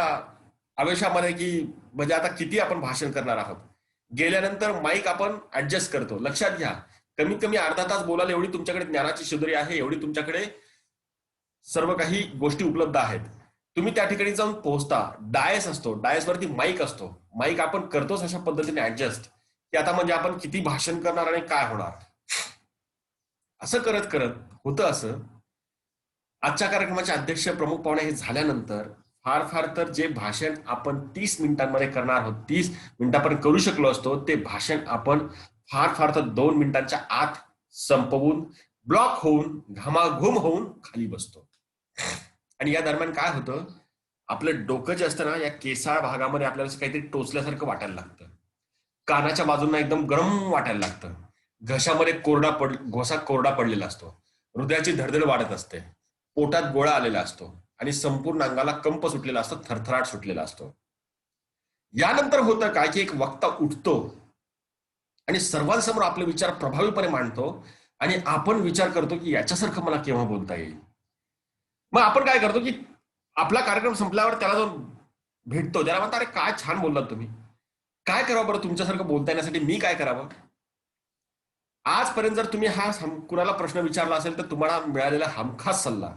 आवेशामध्ये की म्हणजे आता किती आपण भाषण करणार आहोत. गेल्यानंतर माईक आपण ऍडजस्ट करतो. लक्षात घ्या, कमीत कमी अर्धा तास बोलायला एवढी तुमच्याकडे ज्ञानाची शिदोरी आहे, एवढी तुमच्याकडे सर्व काही गोष्टी उपलब्ध आहेत. तुम्ही त्या ठिकाणी जाऊन पोहोचता. डायस असतो, डायसवरती माईक असतो, माईक आपण करतोच अशा पद्धतीने ऍडजस्ट की आता म्हणजे आपण किती भाषण करणार आणि काय होणार. असं करत करत होतं असं, आजच्या कार्यक्रमाचे अध्यक्ष प्रमुख पाहुणे हे झाल्यानंतर फार फार तर जे भाषण आपण 30 मिनिटांमध्ये करणार आहोत, 30 मिनिटांपर्यंत करू शकलो असतो, ते भाषण आपण फार फार तर 2 मिनिटांच्या आत संपवून ब्लॉक होऊन घामाघूम होऊन खाली बसतो. आणि या दरम्यान काय होतं, आपलं डोकं जे असतं ना, या केसाळ भागामध्ये आपल्याला काहीतरी टोचल्यासारखं वाटायला लागतं, कानाच्या बाजूंना एकदम गरम वाटायला लागतं, घशामध्ये घोसा कोरडा पडलेला असतो, हृदयाची धडधड वाढत असते, पोटात गोळा आलेला असतो आणि संपूर्ण अंगाला कंप सुटलेला असतो, थरथराट सुटलेला असतो. यानंतर होतं काय की एक वक्ता उठतो आणि सर्वांसमोर आपले विचार प्रभावीपणे मांडतो आणि आपण विचार करतो की याच्यासारखं मला केव्हा बोलता येईल. मग आपण काय करतो की आपला कार्यक्रम संपल्यावर त्याला जो भेटतो त्याला म्हणतो, अरे काय छान बोललात तुम्ही, काय करावं बरं तुमच्यासारखं बोलता येण्यासाठी, मी काय करावं. आजपर्यंत जर तुम्ही हा कुणाला प्रश्न विचारला असेल तर तुम्हाला मिळालेला हमखास सल्ला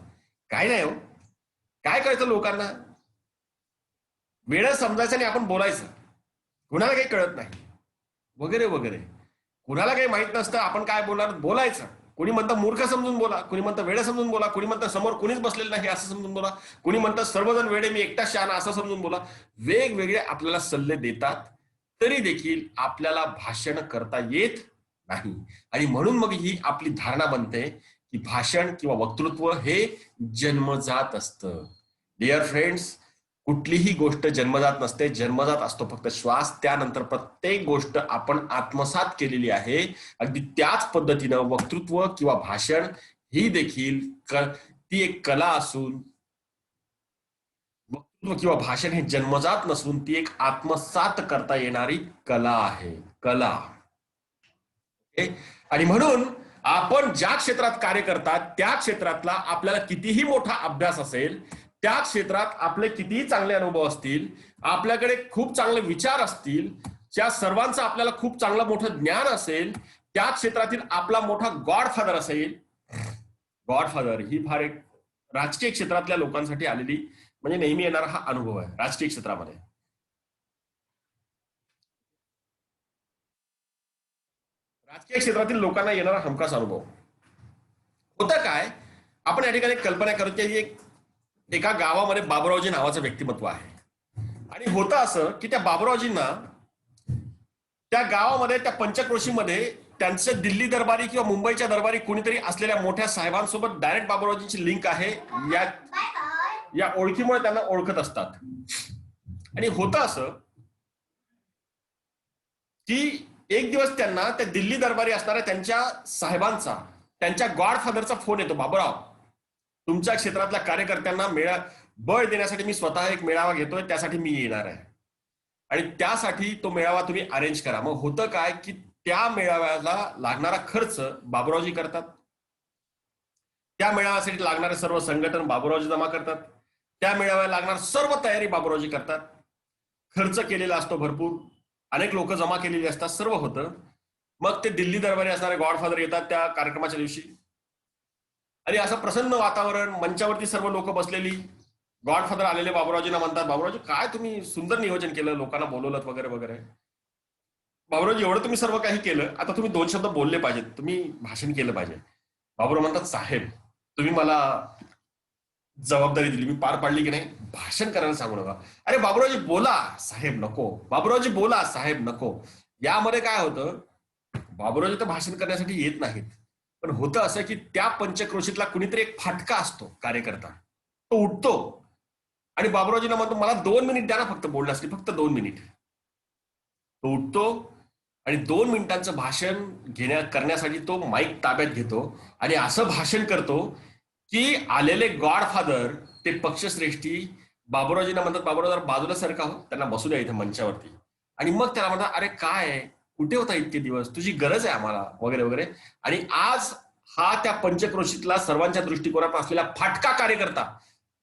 काय नाही हो, काय कळतं लोकांना, वेळ समजायचं आणि आपण बोलायचं, कुणाला काही कळत नाही वगैरे वगैरे, कुणाला काही माहित नसतं, आपण काय बोलायचं. कोणी म्हणतं मूर्ख समजून बोला, कोणी म्हणतं वेळ समजून बोला, कोणी म्हणतं समोर कोणीच बसलेलं नाही असं समजून बोला, कोणी म्हणतं सर्वजण वेळे मी एकटाच शहाणा असं समजून बोला. वेगवेगळे आपल्याला सल्ले देतात, तरी देखील आपल्याला भाषण करता येत नाही. आणि म्हणून मग ही आपली धारणा बनते की भाषण किंवा वक्तृत्व हे जन्मजात असतं. डिअर फ्रेंड्स, कुठलीही गोष्ट जन्मजात नसते, जन्मजात असतो फक्त श्वास. त्यानंतर प्रत्येक गोष्ट आपण आत्मसात केलेली आहे. अगदी त्याच पद्धतीनं वक्तृत्व किंवा भाषण ही देखील ती एक कला असून, वक्तृत्व किंवा भाषण हे जन्मजात नसून ती एक आत्मसात करता येणारी कला आहे, कला. आणि म्हणून आपण ज्या क्षेत्रात कार्य करतात त्या क्षेत्रातला आपल्याला कितीही मोठा अभ्यास असेल, त्या क्षेत्रात आपले कितीही चांगले अनुभव असतील, आपल्याकडे खूप चांगले विचार असतील, त्या सर्वांचं आपल्याला खूप चांगलं मोठं ज्ञान असेल, त्या क्षेत्रातील आपला मोठा गॉडफादर असेल. गॉडफादर ही फार एक राजकीय क्षेत्रातल्या लोकांसाठी आलेली म्हणजे नेहमी येणारा हा अनुभव आहे राजकीय क्षेत्रामध्ये. राजकीय क्षेत्रातील लोकांना येणारा हमखास अनुभव होता काय. आपण या ठिकाणी कल्पना करतो की एका गावामध्ये बाबूरावजी नावाचं व्यक्तिमत्व आहे. आणि होतं असं की त्या बाबूरावजींना त्या गावामध्ये, त्या पंचक्रोशीमध्ये त्यांचं दिल्ली दरबारी किंवा मुंबईच्या दरबारी कोणीतरी असलेल्या मोठ्या साहेबांसोबत डायरेक्ट बाबूरावजींची लिंक आहे. या ओळखीमुळे त्यांना ओळखत असतात. आणि होतं असं की एक दिवस त्यांना त्या दिल्ली दरबारी असणाऱ्या त्यांच्या साहेबांचा, त्यांच्या गॉडफादरचा फोन येतो. बाबूराव, तुमच्या क्षेत्रातल्या कार्यकर्त्यांना बळ देण्यासाठी मी स्वतः एक मेळावा घेतोय, त्यासाठी मी येणार आहे आणि त्यासाठी तो मेळावा तुम्ही अरेंज करा. मग होतं काय की त्या मेळाव्याला लागणारा खर्च बाबूरावजी करतात. त्या मेळाव्यासाठी लागणारे सर्व संघटन बाबूरावजी जमा करतात. त्या मेळाव्याला लागणारी सर्व तयारी बाबूरावजी करतात. खर्च केलेला असतो भरपूर, अनेक लोक जमा केलेली असतात, सर्व होतं. मग ते दिल्ली दरबारी असणारे गॉडफादर येतात त्या कार्यक्रमाच्या दिवशी. आणि असं प्रसन्न वातावरण, मंचावरती सर्व लोक बसलेली. गॉडफादर आलेले बाबूरावजींना म्हणतात, बाबूरावजी काय तुम्ही सुंदर नियोजन केलं, लोकांना बोलवलं वगैरे वगैरे. बाबूरावजी, एवढं तुम्ही सर्व काही केलं, आता तुम्ही 2 शब्द बोलले पाहिजेत, तुम्ही भाषण केलं पाहिजे. बाबूराव म्हणतात, साहेब तुम्ही मला जबाबदारी दिली, मी पार पाडली की नाही, भाषण करायला सांगू नका. अरे बाबूरावजी बोला, साहेब नको. बाबूरावजी बोला, साहेब नको. यामध्ये काय होतं, बाबूरावजी तर भाषण करण्यासाठी येत नाहीत, पण होतं असं की त्या पंचक्रोशीतला कुणीतरी एक फाटका असतो कार्यकर्ता, तो उठतो आणि बाबूरावजींना म्हणतो, मला 2 मिनिट द्या ना फक्त बोलण्यासाठी, फक्त 2 मिनिट. तो उठतो आणि 2 मिनिटांचं भाषण करण्यासाठी तो माईक ताब्यात घेतो आणि असं भाषण करतो की आलेले गॉडफादर, ते पक्षश्रेष्ठी बाबूरावजींना म्हणतात, बाबूराव बाजूला सरका हो, त्यांना बसू द्या इथं मंचावरती. आणि मग त्याला म्हणतात, अरे काय कुठे होता इतके दिवस, तुझी गरज आहे आम्हाला वगैरे वगैरे. आणि आज हा त्या पंचक्रोशीतला सर्वांच्या दृष्टिकोनात असलेला फाटका कार्यकर्ता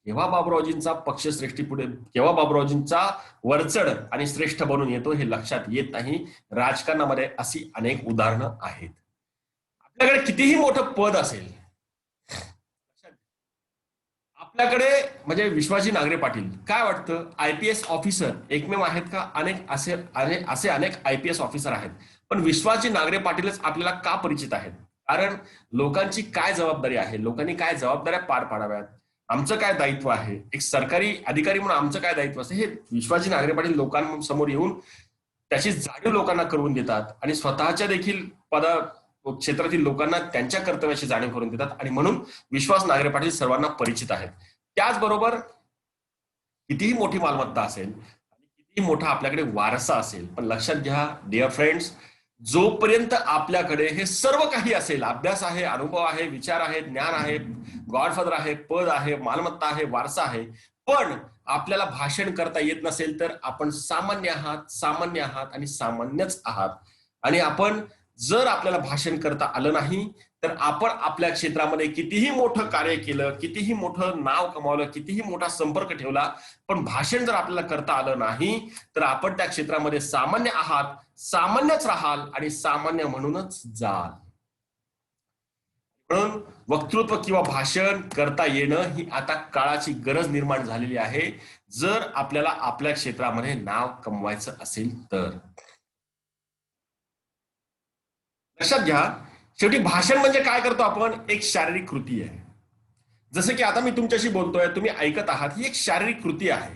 केव्हा बाबूरावजींचा पक्षश्रेष्ठी पुढे, केव्हा बाबूरावजींचा वरचढ आणि श्रेष्ठ बनून येतो हे लक्षात येत नाही. राजकारणामध्ये अशी अनेक उदाहरणं आहेत. आपल्याकडे कितीही मोठं पद असेल, आपल्याकडे म्हणजे विश्वासजी नांगरे पाटील, काय वाटतं, आयपीएस ऑफिसर एकमेव आहेत का? असे अनेक आयपीएस ऑफिसर आहेत, पण विश्वासजी नांगरे पाटीलच आपल्याला का परिचित आहेत? कारण लोकांची काय जबाबदारी आहे, लोकांनी काय जबाबदाऱ्या पार पाडाव्यात, आमचं काय दायित्व आहे, एक सरकारी अधिकारी म्हणून आमचं काय दायित्व असतं, हे विश्वासजी नांगरे पाटील लोकांसमोर येऊन त्याची जाणीव लोकांना करून देतात आणि स्वतःच्या देखील क्षेत्रातील लोकांना त्यांच्या कर्तव्याची जाणीव करून देतात. आणि म्हणून विश्वास नांगरे पाटील सर्वांना परिचित आहेत. त्याचबरोबर कितीही मोठी मालमत्ता असेल आणि कितीही मोठा आपल्याकडे वारसा असेल, पण लक्षात घ्या डिअर फ्रेंड्स, जोपर्यंत आपल्याकडे हे सर्व काही असेल, अभ्यास आहे, अनुभव आहे, विचार आहे, ज्ञान आहे, गॉडफादर आहे, पद आहे, मालमत्ता आहे, वारसा आहे, पण आपल्याला भाषण करता येत नसेल तर आपण सामान्य आहात आणि सामान्यच आहात. आणि आपण जर आपल्याला भाषण करता आलं नाही तर आपण आपल्या क्षेत्रामध्ये कितीही मोठं कार्य केलं, कितीही मोठं नाव कमावलं, कितीही मोठा संपर्क ठेवला, पण भाषण जर आपल्याला करता आलं नाही तर आपण त्या क्षेत्रामध्ये सामान्य आहात, सामान्यच राहाल आणि सामान्य म्हणूनच जाल. म्हणून वक्तृत्व किंवा भाषण करता येणं ही आता काळाची गरज निर्माण झालेली आहे, जर आपल्याला आपल्या क्षेत्रामध्ये नाव कमवायचं असेल तर. लक्षात घ्या, शेवटी भाषण म्हणजे काय करतो आपण, एक शारीरिक कृती आहे. जसं की आता मी तुमच्याशी बोलतोय, तुम्ही ऐकत आहात, ही एक शारीरिक कृती आहे.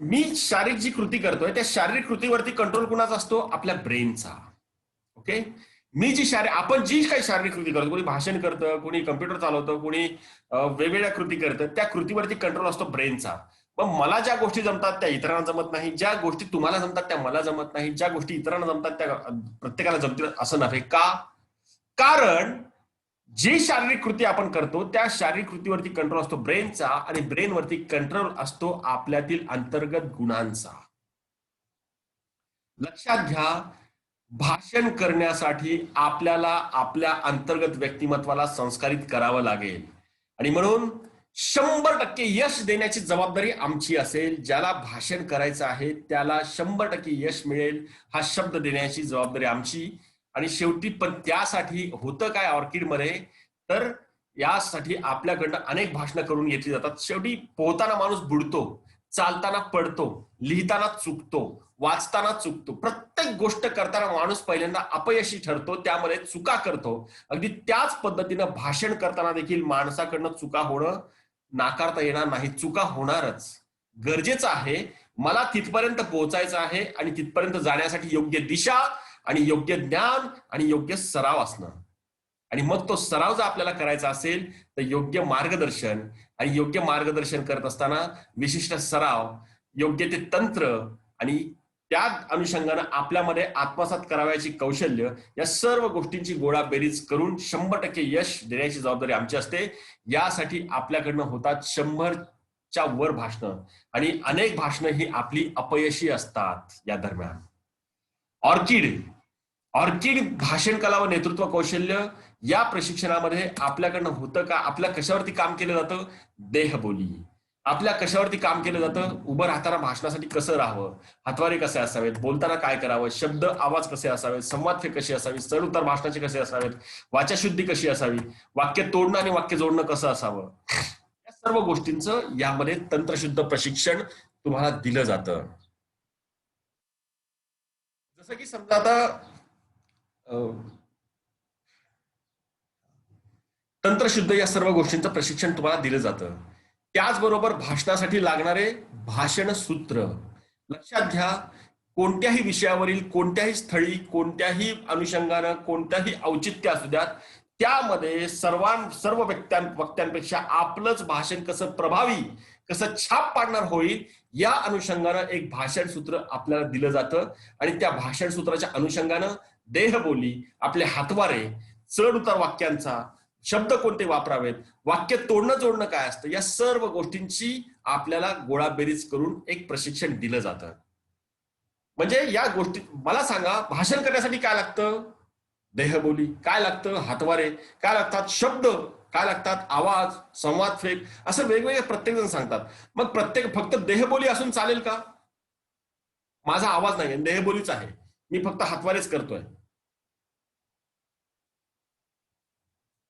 मी शारीरिक जी कृती करतोय त्या शारीरिक कृतीवरती कंट्रोल कुणाचा असतो, आपल्या ब्रेनचा. ओके, मी जी आपण जी काही शारीरिक कृती करतो, कोणी भाषण करतं, कोणी कम्प्युटर चालवतं, कोणी वेगवेगळ्या कृती करतं, त्या कृतीवरती कंट्रोल असतो ब्रेनचा. मग मला ज्या गोष्टी जमतात त्या इतरांना जमत नाही, ज्या गोष्टी तुम्हाला जमतात त्या मला जमत नाही, ज्या गोष्टी इतरांना जमतात त्या प्रत्येकाला जमतील असं नव्हे. का? कारण जी शारीरिक कृती आपण करतो त्या शारीरिक कृतीवरती कंट्रोल असतो ब्रेनचा, आणि ब्रेनवरती कंट्रोल असतो आपल्यातील अंतर्गत गुणांचा. लक्षात घ्या, भाषण करण्यासाठी आपल्याला आपल्या अंतर्गत व्यक्तिमत्वाला संस्कारित करावं लागेल, आणि म्हणून 100% यश देण्याची जबाबदारी आमची असेल. ज्याला भाषण करायचं आहे त्याला 100% यश मिळेल हा शब्द देण्याची जबाबदारी आमची. आणि शेवटी पण त्यासाठी होतं काय ऑर्किडमध्ये, तर यासाठी आपल्याकडनं अनेक भाषणं करून घेतली जातात. शेवटी पोहताना माणूस बुडतो, चालताना पडतो, लिहिताना चुकतो, वाचताना चुकतो, प्रत्येक गोष्ट करताना माणूस पहिल्यांदा अपयशी ठरतो, त्यामध्ये चुका करतो. अगदी त्याच पद्धतीनं भाषण करताना देखील माणसाकडनं चुका होणं नाकारता येणार नाही, चुका होणारच. गरजेचं आहे, मला तिथपर्यंत पोहोचायचं आहे, आणि तिथपर्यंत जाण्यासाठी योग्य दिशा आणि योग्य ज्ञान आणि योग्य सराव असणं. आणि मग तो सराव जर आपल्याला करायचा असेल तर योग्य मार्गदर्शन, आणि योग्य मार्गदर्शन करत असताना विशिष्ट सराव, योग्य ते तंत्र, आणि त्या अनुषंगानं आपल्यामध्ये आत्मसात करावयाची कौशल्य, या सर्व गोष्टींची गोळाबेरीज करून 100% यश देण्याची जबाबदारी आमची असते. यासाठी आपल्याकडनं होतात 100च्या वर भाषणं, आणि अनेक भाषणं ही आपली अपयशी असतात. या दरम्यान ऑर्किड ऑर्किड भाषण कला व नेतृत्व कौशल्य या प्रशिक्षणामध्ये आपल्याकडनं होतं का? आपल्या कशावरती काम केलं जातं? देहबोली. आपल्या कशावरती काम केलं जातं? उभं राहताना भाषणासाठी कसं राहावं, हातवारे कसे असावेत, बोलताना काय करावं, शब्द आवाज कसे असावेत, संवाद कसे असावे, चढ उतार भाषणाचे कसे असावेत, वाचाशुद्धी कशी असावी, वाक्य तोडणं आणि वाक्य जोडणं कसं असावं, या सर्व गोष्टींचं यामध्ये तंत्रशुद्ध प्रशिक्षण तुम्हाला दिलं जातं. जसं की समजा आता तंत्रशुद्ध या सर्व गोष्टींचं प्रशिक्षण तुम्हाला दिलं जातं. त्याचबरोबर भाषणासाठी लागणारे भाषण सूत्र लक्षात घ्या. कोणत्याही विषयावरील, कोणत्याही स्थळी, कोणत्याही अनुषंगानं, कोणत्याही औचित्य असू द्यात, त्यामध्ये सर्व वक्त्यांपेक्षा आपलंच भाषण कसं प्रभावी, कसं छाप पाडणार होईल, या अनुषंगानं एक भाषण सूत्र आपल्याला दिलं जातं. आणि त्या भाषण सूत्राच्या अनुषंगानं देहबोली, आपले हातवारे, चढ उतार वाक्यांचा, शब्द कोणते वापरावेत, वाक्य तोडणं जोडणं काय असतं, या सर्व गोष्टींची आपल्याला गोळाबेरीज करून एक प्रशिक्षण दिलं जातं. म्हणजे या गोष्टी मला सांगा, भाषण करण्यासाठी काय लागतं? देहबोली. काय लागतं? हातवारे. काय लागतात? शब्द. काय लागतात? आवाज, संवाद फेक, असं वेगवेगळे प्रत्येक जण सांगतात. मग फक्त देहबोली असून चालेल का? माझा आवाज नाही, देहबोलीच आहे, मी फक्त हातवारेच करतोय,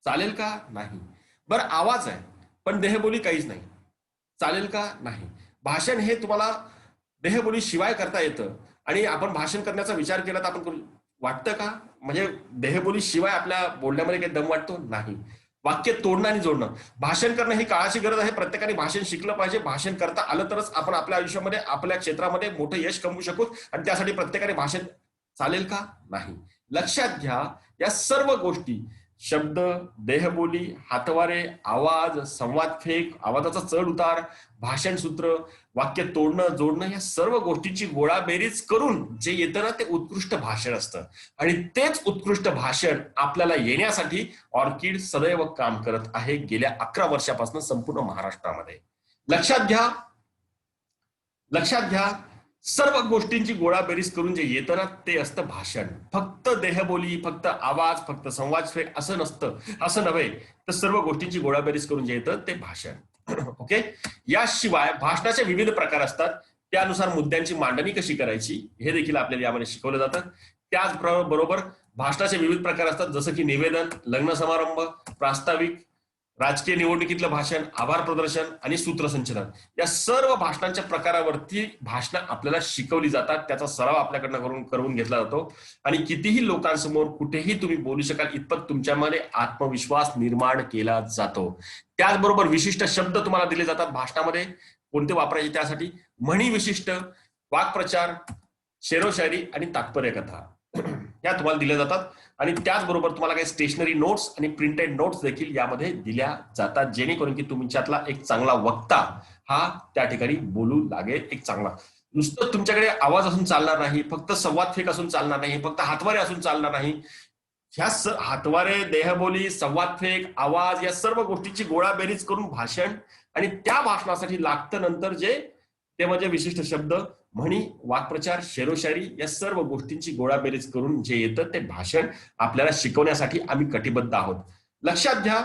चालेल का? नाही. बरं, आवाज आहे पण देहबोली काहीच नाही, चालेल का? नाही. भाषण हे तुम्हाला देहबोली शिवाय करता येतं, आणि आपण भाषण करण्याचा विचार केला तर आपण वाटतं का? म्हणजे देहबोली शिवाय आपल्या बोलण्यामध्ये काही दम वाटतो? नाही. वाक्य तोडणं आणि जोडणं, भाषण करणं ही काळाची गरज आहे. प्रत्येकाने भाषण शिकलं पाहिजे. भाषण करता आलं तरच आपण आपल्या आयुष्यामध्ये, आपल्या क्षेत्रामध्ये मोठं यश कमवू शकू, आणि त्यासाठी प्रत्येकाने भाषण चालेल का? नाही. लक्षात घ्या, या सर्व गोष्टी, शब्द, देहबोली, हातवारे, आवाज, संवाद फेक, आवाजाचा चढ उतार, भाषण सूत्र, वाक्य तोडणं जोडणं, या सर्व गोष्टींची गोळाबेरीज करून जे येतं ना, ते उत्कृष्ट भाषण असतं. आणि तेच उत्कृष्ट भाषण आपल्याला येण्यासाठी ऑर्किड सदैव काम करत आहे गेल्या 11 वर्षापासून संपूर्ण महाराष्ट्रामध्ये. लक्षात घ्या, लक्षात घ्या, सर्व गोष्टींची गोळाबेरीज करून जे येतं ना, ते असतं भाषण. फक्त देहबोली, फक्त आवाज, फक्त संवाद फेक असं नसतं, असं नव्हे, तर सर्व गोष्टींची गोळाबेरीज करून जे येतं ते भाषण. ओके. याशिवाय भाषणाचे विविध प्रकार असतात, त्यानुसार मुद्द्यांची मांडणी कशी करायची हे देखील आपल्याला यामध्ये शिकवलं जातं. त्याचबरोबर भाषणाचे विविध प्रकार असतात, जसं की निवेदन, लग्न समारंभ, प्रास्ताविक, राजकीय निवडणुकीतलं भाषण, आभार प्रदर्शन आणि सूत्रसंचलन, या सर्व भाषणांच्या प्रकारावरती भाषणं आपल्याला शिकवली जातात. त्याचा सराव आपल्याकडनं करून घेतला जातो, आणि कितीही लोकांसमोर कुठेही तुम्ही बोलू शकाल इतपत तुमच्यामध्ये आत्मविश्वास निर्माण केला जातो. त्याचबरोबर विशिष्ट शब्द तुम्हाला दिले जातात भाषणामध्ये, कोणते वापरायचे त्यासाठी. म्हणी विशिष्ट, वाक्प्रचार, शेरोशायरी आणि तात्पर्य कथा. ह्या तुम्हाला दिल्या जातात आणि त्याचबरोबर तुम्हाला काही स्टेशनरी नोट्स आणि प्रिंटेड नोट्स देखील यामध्ये दिल्या जातात, जेणेकरून की तुमच्यातला एक चांगला वक्ता हा त्या ठिकाणी बोलू लागेल. एक चांगला, नुसतं तुमच्याकडे आवाज असून चालणार नाही, फक्त संवाद फेक असून चालणार नाही, फक्त हातवारे असून चालणार नाही. ह्या हातवारे, देहबोली, संवाद फेक, आवाज या सर्व गोष्टींची गोळाबेरीज करून भाषण आणि त्या भाषणासाठी लागतं नंतर जे ते म्हणजे विशिष्ट शब्द, म्हणी, वाक्प्रचार, शेरोशायरी या सर्व गोष्टींची गोळाबेरीज करून जे येतं ते भाषण आपल्याला शिकवण्यासाठी आम्ही कटिबद्ध आहोत. लक्षात घ्या,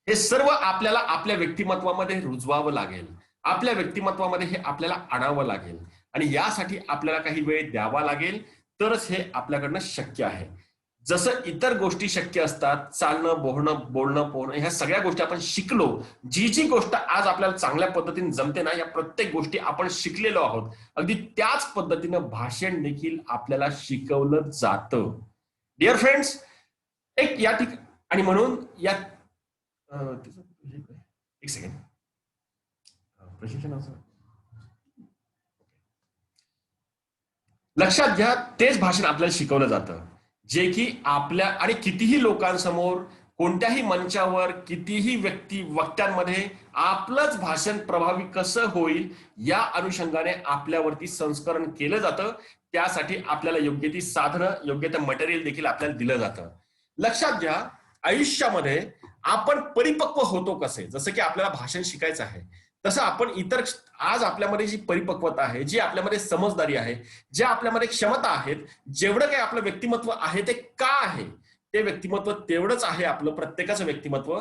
हे सर्व आपल्याला आपल्या व्यक्तिमत्वामध्ये रुजवावं लागेल. आपल्या व्यक्तिमत्वामध्ये हे आपल्याला आणावं लागेल आणि यासाठी आपल्याला काही वेळ द्यावा लागेल, तरच हे आपल्याकडनं शक्य आहे. जसं इतर गोष्टी शक्य असतात, चालणं, बोलणं, पोहणं, ह्या सगळ्या गोष्टी आपण शिकलो. जी जी गोष्ट आज आपल्याला चांगल्या पद्धतीने जमते ना, या प्रत्येक गोष्टी आपण शिकलेलो आहोत. अगदी त्याच पद्धतीनं भाषण देखील आपल्याला शिकवलं जातं. डिअर फ्रेंड्स, एक या ठिकाणी आणि म्हणून या एक सेकंड, प्रशिक्षणाचं लक्षात घ्या, तेच भाषण आपल्याला शिकवलं जातं, जे की आपल्या आणि कितीही लोकांसमोर, कोणत्याही मंचावर, कितीही वक्त्यांमध्ये आपलंच भाषण प्रभावी कसं होईल या अनुषंगाने आपल्यावरती संस्करण केलं जातं. त्यासाठी आपल्याला योग्य ती साधनं, योग्य ते मटेरियल देखील आपल्याला दिलं जातं. लक्षात घ्या, आयुष्यामध्ये आपण परिपक्व होतो कसे, जसं की आपल्याला भाषण शिकायचं आहे, तसं आपण इतर आज आपल्यामध्ये जी परिपक्वता आहे, जी आपल्यामध्ये समजदारी आहे, ज्या आपल्यामध्ये क्षमता आहेत, जेवढं काही आपलं व्यक्तिमत्व आहे ते का आहे, ते व्यक्तिमत्व तेवढंच आहे आपलं प्रत्येकाचं व्यक्तिमत्व.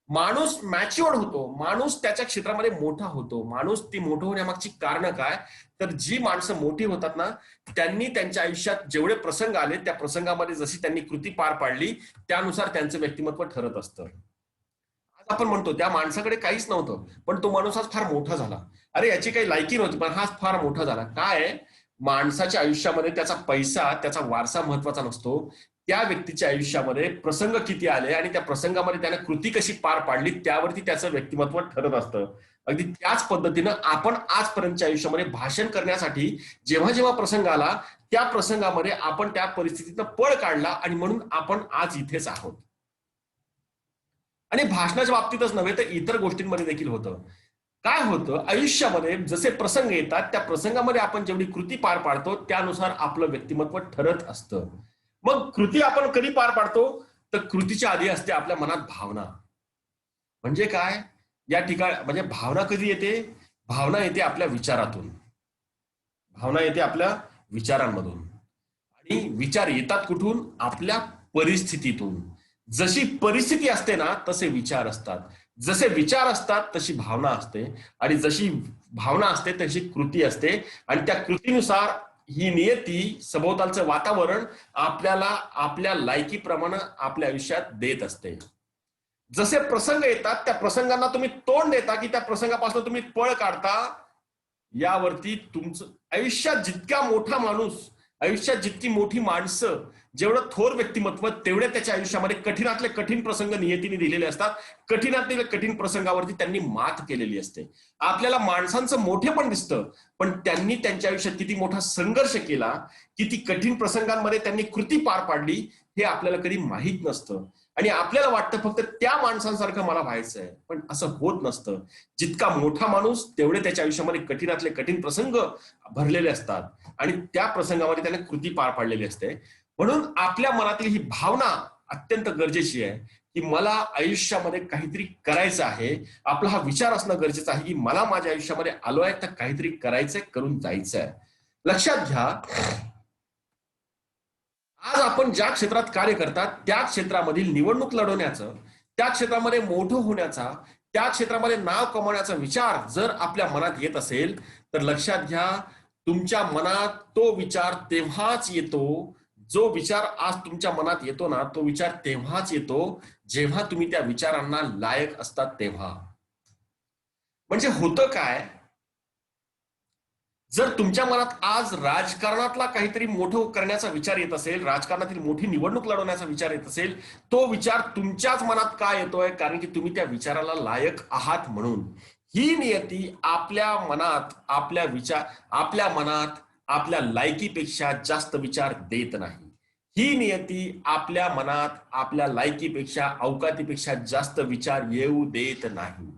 माणूस मॅच्युअर्ड होतो, माणूस त्याच्या क्षेत्रामध्ये मोठा होतो. माणूस ती मोठं होण्यामागची कारण काय, तर जी माणसं मोठी होतात ना, त्यांनी त्यांच्या आयुष्यात जेवढे प्रसंग आले त्या प्रसंगामध्ये जशी त्यांनी कृती पार पाडली त्यानुसार त्यांचं व्यक्तिमत्व ठरत असतं. आज आपण म्हणतो त्या माणसाकडे काहीच नव्हतं, पण तो माणूस आज फार मोठा झाला. अरे याची काही लायकी नव्हती, पण हा फार मोठा झाला. काय, माणसाच्या आयुष्यामध्ये त्याचा पैसा, त्याचा वारसा महत्वाचा नसतो. त्या व्यक्तीच्या आयुष्यामध्ये प्रसंग किती आले आणि त्या प्रसंगामध्ये त्याने कृती कशी पार पाडली त्यावरती त्याचं व्यक्तिमत्व ठरत असतं. अगदी त्याच पद्धतीनं आपण आजपर्यंतच्या आयुष्यामध्ये भाषण करण्यासाठी जेव्हा जेव्हा प्रसंग आला त्या प्रसंगामध्ये आपण त्या परिस्थितीतनं पळ काढला आणि म्हणून आपण आज इथेच आहोत. आणि भाषणाच्या बाबतीतच नव्हे तर इतर गोष्टींमध्ये देखील होतं. काय होतं, आयुष्यामध्ये जसे प्रसंग येतात त्या प्रसंगामध्ये आपण जेवढी कृती पार पाडतो त्यानुसार आपलं व्यक्तिमत्व ठरत असतं. मग कृती आपण कधी पार पाडतो, तर कृतीच्या आधी असते आपल्या मनात भावना. म्हणजे काय, या ठिकाणी म्हणजे भावना कधी येते, भावना येते आपल्या विचारातून, भावना येते आपल्या विचारांमधून. आणि विचार येतात कुठून, आपल्या परिस्थितीतून. जशी परिस्थिती असते ना तसे विचार असतात, जसे विचार असतात तशी भावना असते आणि जशी भावना असते तशी कृती असते आणि त्या कृतीनुसार ही नियती, सभोवतालचं वातावरण आपल्याला आपल्या लायकीप्रमाणे आपल्या आयुष्यात देत असते. जसे प्रसंग येतात त्या प्रसंगांना तुम्ही तोंड देता की त्या प्रसंगापासून तुम्ही पळ काढता, यावरती तुमचं आयुष्यात जितका मोठा माणूस, आयुष्यात जितकी मोठी माणसं, जेवढं थोर व्यक्तिमत्व तेवढे त्याच्या आयुष्यामध्ये कठीणातले कठीण प्रसंग नियतीने दिलेले असतात. कठीणातले कठीण प्रसंगावरती त्यांनी मात केलेली असते. आपल्याला माणसांचं मोठे पण दिसतं, पण त्यांनी त्यांच्या आयुष्यात किती मोठा संघर्ष केला, किती कठीण प्रसंगांमध्ये त्यांनी कृती पार पाडली हे आपल्याला कधी माहीत नसतं. आणि आपल्याला वाटतं फक्त त्या माणसांसारखं मला व्हायचं आहे, पण असं होत नसतं. जितका मोठा माणूस तेवढे त्याच्या आयुष्यामध्ये कठीणातले कठीण प्रसंग भरलेले असतात आणि त्या प्रसंगामध्ये त्याने कृती पार पाडलेली असते. म्हणून आपल्या मनातील ही भावना अत्यंत गरजेची आहे की मला आयुष्यामध्ये काहीतरी करायचं आहे. आपला हा विचार असणं गरजेचं आहे की मला माझ्या आयुष्यामध्ये आलो आहे तर काहीतरी करायचंय, करून जायचंय. लक्षात घ्या, आज आपण ज्या क्षेत्रात कार्य करतात त्या क्षेत्रामधील निवडणूक लढवण्याचं, त्या क्षेत्रामध्ये मोठं होण्याचा, त्या क्षेत्रामध्ये नाव कमवण्याचा विचार जर आपल्या मनात येत असेल तर लक्षात घ्या, तुमच्या मनात तो विचार तेव्हाच येतो, जो विचार आज तुमच्या मनात येतो ना तो विचार तेव्हाच येतो जेव्हा तुम्ही त्या विचारांना लायक असतात तेव्हा. म्हणजे होतं काय, जर तुमच्या मनात आज राजकारणातला काहीतरी मोठं करण्याचा विचार येत असेल, राजकारणातील मोठी निवडणूक लढवण्याचा विचार येत असेल, तो विचार तुमच्याच मनात का येतोय, कारण की तुम्ही त्या विचाराला लायक आहात म्हणून. ही नियती आपल्या मनात, आपल्या मनात आपल्या लायकीपेक्षा जास्त विचार देत नाही. ही नियती आपल्या मनात आपल्या लायकीपेक्षा अवकातीपेक्षा जास्त विचार येऊ देत नाही.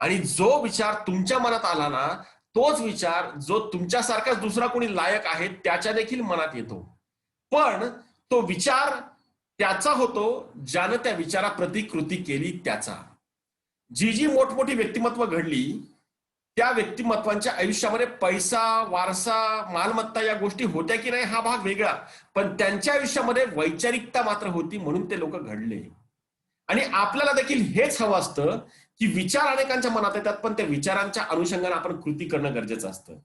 आणि जो विचार तुमच्या मनात आला ना, तोच विचार जो तुमच्यासारखाच दुसरा कोणी लायक आहे त्याच्या देखील मनात येतो. पण तो विचार त्याचा होतो ज्यानं त्या विचाराप्रती कृती केली त्याचा. जी जी मोठमोठी व्यक्तिमत्व घडली त्या व्यक्तिमत्वांच्या आयुष्यामध्ये पैसा, वारसा, मालमत्ता या गोष्टी होत्या की नाही हा भाग वेगळा, पण त्यांच्या आयुष्यामध्ये वैचारिकता मात्र होती, म्हणून ते लोक घडले. आणि आपल्याला देखील हेच हवं असतं की विचार अनेकांच्या मनात येतात, पण त्या विचारांच्या अनुषंगाने आपण कृती करणं गरजेचं असतं.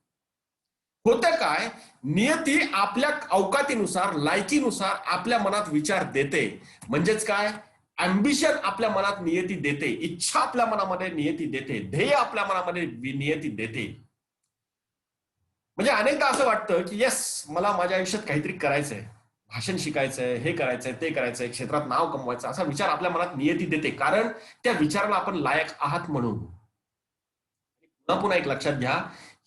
होतं काय, नियती आपल्या अवकातीनुसार, लायकीनुसार आपल्या मनात विचार देते. म्हणजेच काय, अँबिशन आपल्या मनात नियती देते, इच्छा आपल्या मनामध्ये नियती देते, ध्येय आपल्या मनामध्ये नियती देते. म्हणजे अनेकदा असं वाटतं की येस, मला माझ्या आयुष्यात काहीतरी करायचंय, भाषण शिकायचंय, हे करायचंय, ते करायचंय, क्षेत्रात नाव कमवायचं, असा विचार आपल्या मनात नियती देते, कारण त्या विचाराला आपण लायक आहात म्हणून. पुन्हा एक लक्षात घ्या,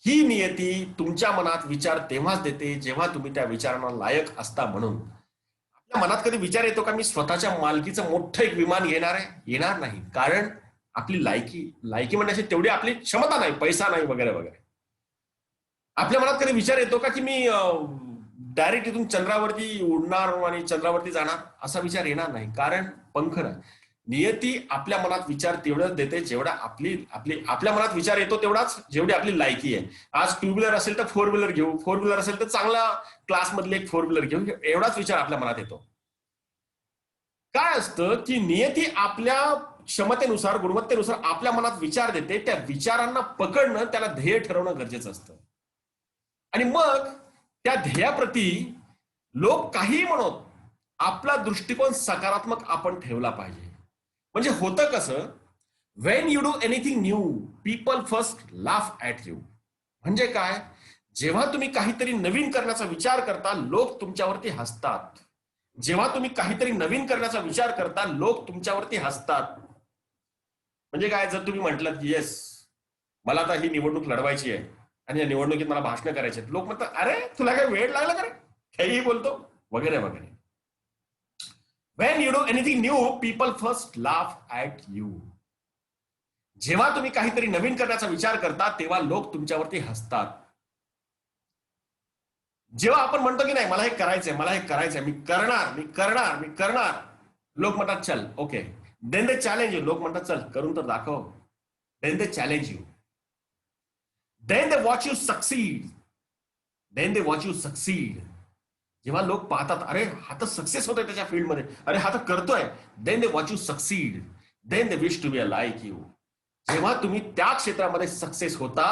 ही नियती तुमच्या मनात विचार तेव्हाच देते जेव्हा तुम्ही त्या विचारांना लायक असता म्हणून. आपल्या मनात कधी विचार येतो का मी स्वतःच्या मालकीचं मोठं एक विमान घेणार आहे? येणार नाही, कारण आपली लायकी म्हणण्याची तेवढी आपली क्षमता नाही, पैसा नाही, वगैरे वगैरे. आपल्या मनात कधी विचार येतो का की मी डायरेक्ट इथून चंद्रावरती उडणार आणि चंद्रावरती जाणार? असा विचार येणार नाही, कारण पंख नाही. नियती आपल्या मनात विचार तेवढंच देते जेवढा आपल्या मनात विचार येतो तेवढाच जेवढी आपली लायकी आहे. आज टू व्हीलर असेल तर फोर व्हीलर घेऊ, फोर व्हीलर असेल तर चांगला क्लास मधले एक फोर व्हीलर घेऊ, एवढाच विचार आपल्या मनात येतो. काय असतं की नियती आपल्या क्षमतेनुसार, गुणवत्तेनुसार आपल्या मनात विचार देते, त्या विचारांना पकडणं, त्याला ध्येय ठरवणं गरजेचं असतं. आणि मग त्या ध्येयाप्रती लोक काही म्हणत, आपला दृष्टिकोन सकारात्मक आपण ठेवला पाहिजे. म्हणजे होतं कसं, Wien you do anything new people first laugh at you. म्हणजे काय, जेव्हा तुम्ही काहीतरी नवीन करण्याचा विचार करता लोक तुमच्यावरती हसतात. जेव्हा तुम्ही काहीतरी नवीन करण्याचा विचार करता लोक तुमच्यावरती हसतात. म्हणजे काय, जर तुम्ही म्हटलं की येस, मला आता ही निवडणूक लढवायची आहे आणि या निवडणुकीत मला भाषण करायचे, लोक म्हणतात अरे तुला काय वेळ लागला का रे, काहीही बोलतो, वगैरे वगैरे. When you do anything new, people first laugh at you. जेव्हा तुम्ही काहीतरी नवीन करण्याचा विचार करता तेव्हा लोक तुमच्यावरती हसतात. जेव्हा आपण म्हणतो की नाही मला हे करायचंय, मला हे करायचंय, मी करणार, लोक म्हणतात चल okay. Then they challenge you, लोक म्हणतात चल करून तर दाखव. Then they challenge you, then they watch you succeed. जेव्हा लोक पाहतात अरे हा तर सक्सेस होतोय त्याच्या फील्डमध्ये, अरे हा तर करतोय, then they watch you succeed, then they wish to be like you. जेव्हा तुम्ही त्या क्षेत्रामध्ये सक्सेस होता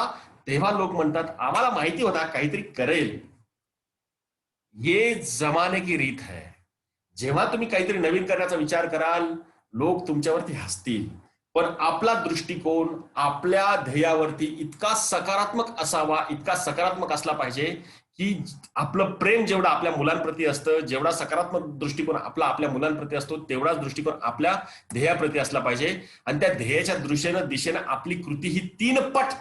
तेव्हा लोक म्हणतात आम्हाला माहिती होता काहीतरी करेल. ये जमाने की रीत है. जेव्हा तुम्ही काहीतरी नवीन करण्याचा विचार कराल लोक तुमच्यावरती हसतील, पण आपला दृष्टिकोन आपल्या ध्येयावरती इतका सकारात्मक असावा, इतका सकारात्मक असला पाहिजे की आपलं प्रेम जेवढं आपल्या मुलांप्रती असतं, जेवढा सकारात्मक दृष्टिकोन आपल्या मुलांप्रती असतो, तेवढाच दृष्टिकोन आपल्या ध्येयाप्रती असला पाहिजे. आणि त्या ध्येयाच्या दिशेनं आपली कृती ही 3 पट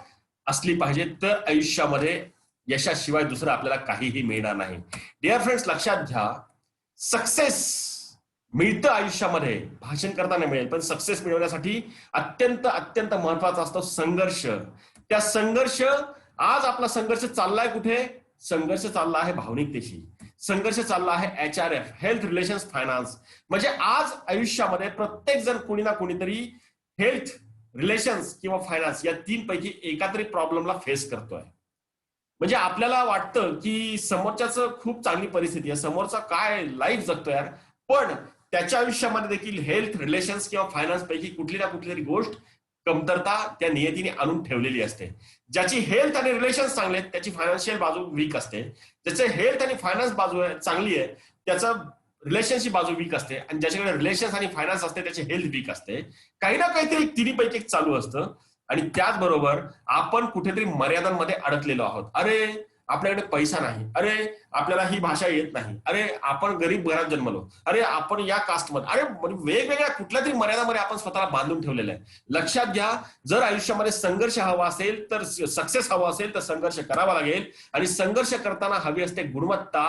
असली पाहिजे, तर आयुष्यामध्ये यशाशिवाय दुसरं आपल्याला काहीही मिळणार नाही. डिअर फ्रेंड्स, लक्षात घ्या, सक्सेस मिळतं आयुष्यामध्ये, भाषण करताना मिळेल, पण सक्सेस मिळवण्यासाठी अत्यंत अत्यंत महत्वाचा असतो संघर्ष. त्या संघर्ष, आज आपला संघर्ष चाललाय कुठे? संघर्ष चालला आहे भावनिकतेशी, संघर्ष चालला आहे HRF, हेल्थ रिलेशन्स फायनान्स. म्हणजे आज आयुष्यामध्ये प्रत्येक जण कोणी ना कोणीतरी हेल्थ, रिलेशन्स किंवा फायनान्स या 3 पैकी एका तरी प्रॉब्लेमला फेस करतोय. म्हणजे आपल्याला वाटतं की समोरच्याचं खूप चांगली परिस्थिती आहे, समोरचा काय लाईफ जगतोय यार, पण त्याच्या आयुष्यामध्ये देखील हेल्थ, रिलेशन्स किंवा फायनान्स पैकी कुठली ना कुठली तरी गोष्ट कमतरता त्या नियतीने आणून ठेवलेली असते. ज्याची हेल्थ आणि रिलेशन्स चांगले आहेत त्याची फायनान्शियल बाजू वीक असते, ज्याचे हेल्थ आणि फायनान्स बाजू चांगली आहे त्याचं रिलेशनशिप बाजू वीक असते, आणि ज्याच्याकडे रिलेशन्स आणि फायनान्स असते त्याची हेल्थ वीक असते. काही ना काहीतरी 3 पैकी चालू असतं. आणि त्याचबरोबर आपण कुठेतरी मर्यादांमध्ये अडकलेलो आहोत. अरे आपल्याकडे पैसा नाही, अरे आपल्याला ही भाषा येत नाही, अरे आपण गरीब घरात जन्मलो, अरे आपण या कास्टमध्ये, अरे वेगवेगळ्या कुठल्या तरी मर्यादामध्ये आपण स्वतःला बांधून ठेवलेलं आहे. लक्षात घ्या, जर आयुष्यामध्ये संघर्ष हवा असेल तर, सक्सेस हवा असेल तर संघर्ष करावा लागेल. आणि संघर्ष करताना हवी असते गुणवत्ता.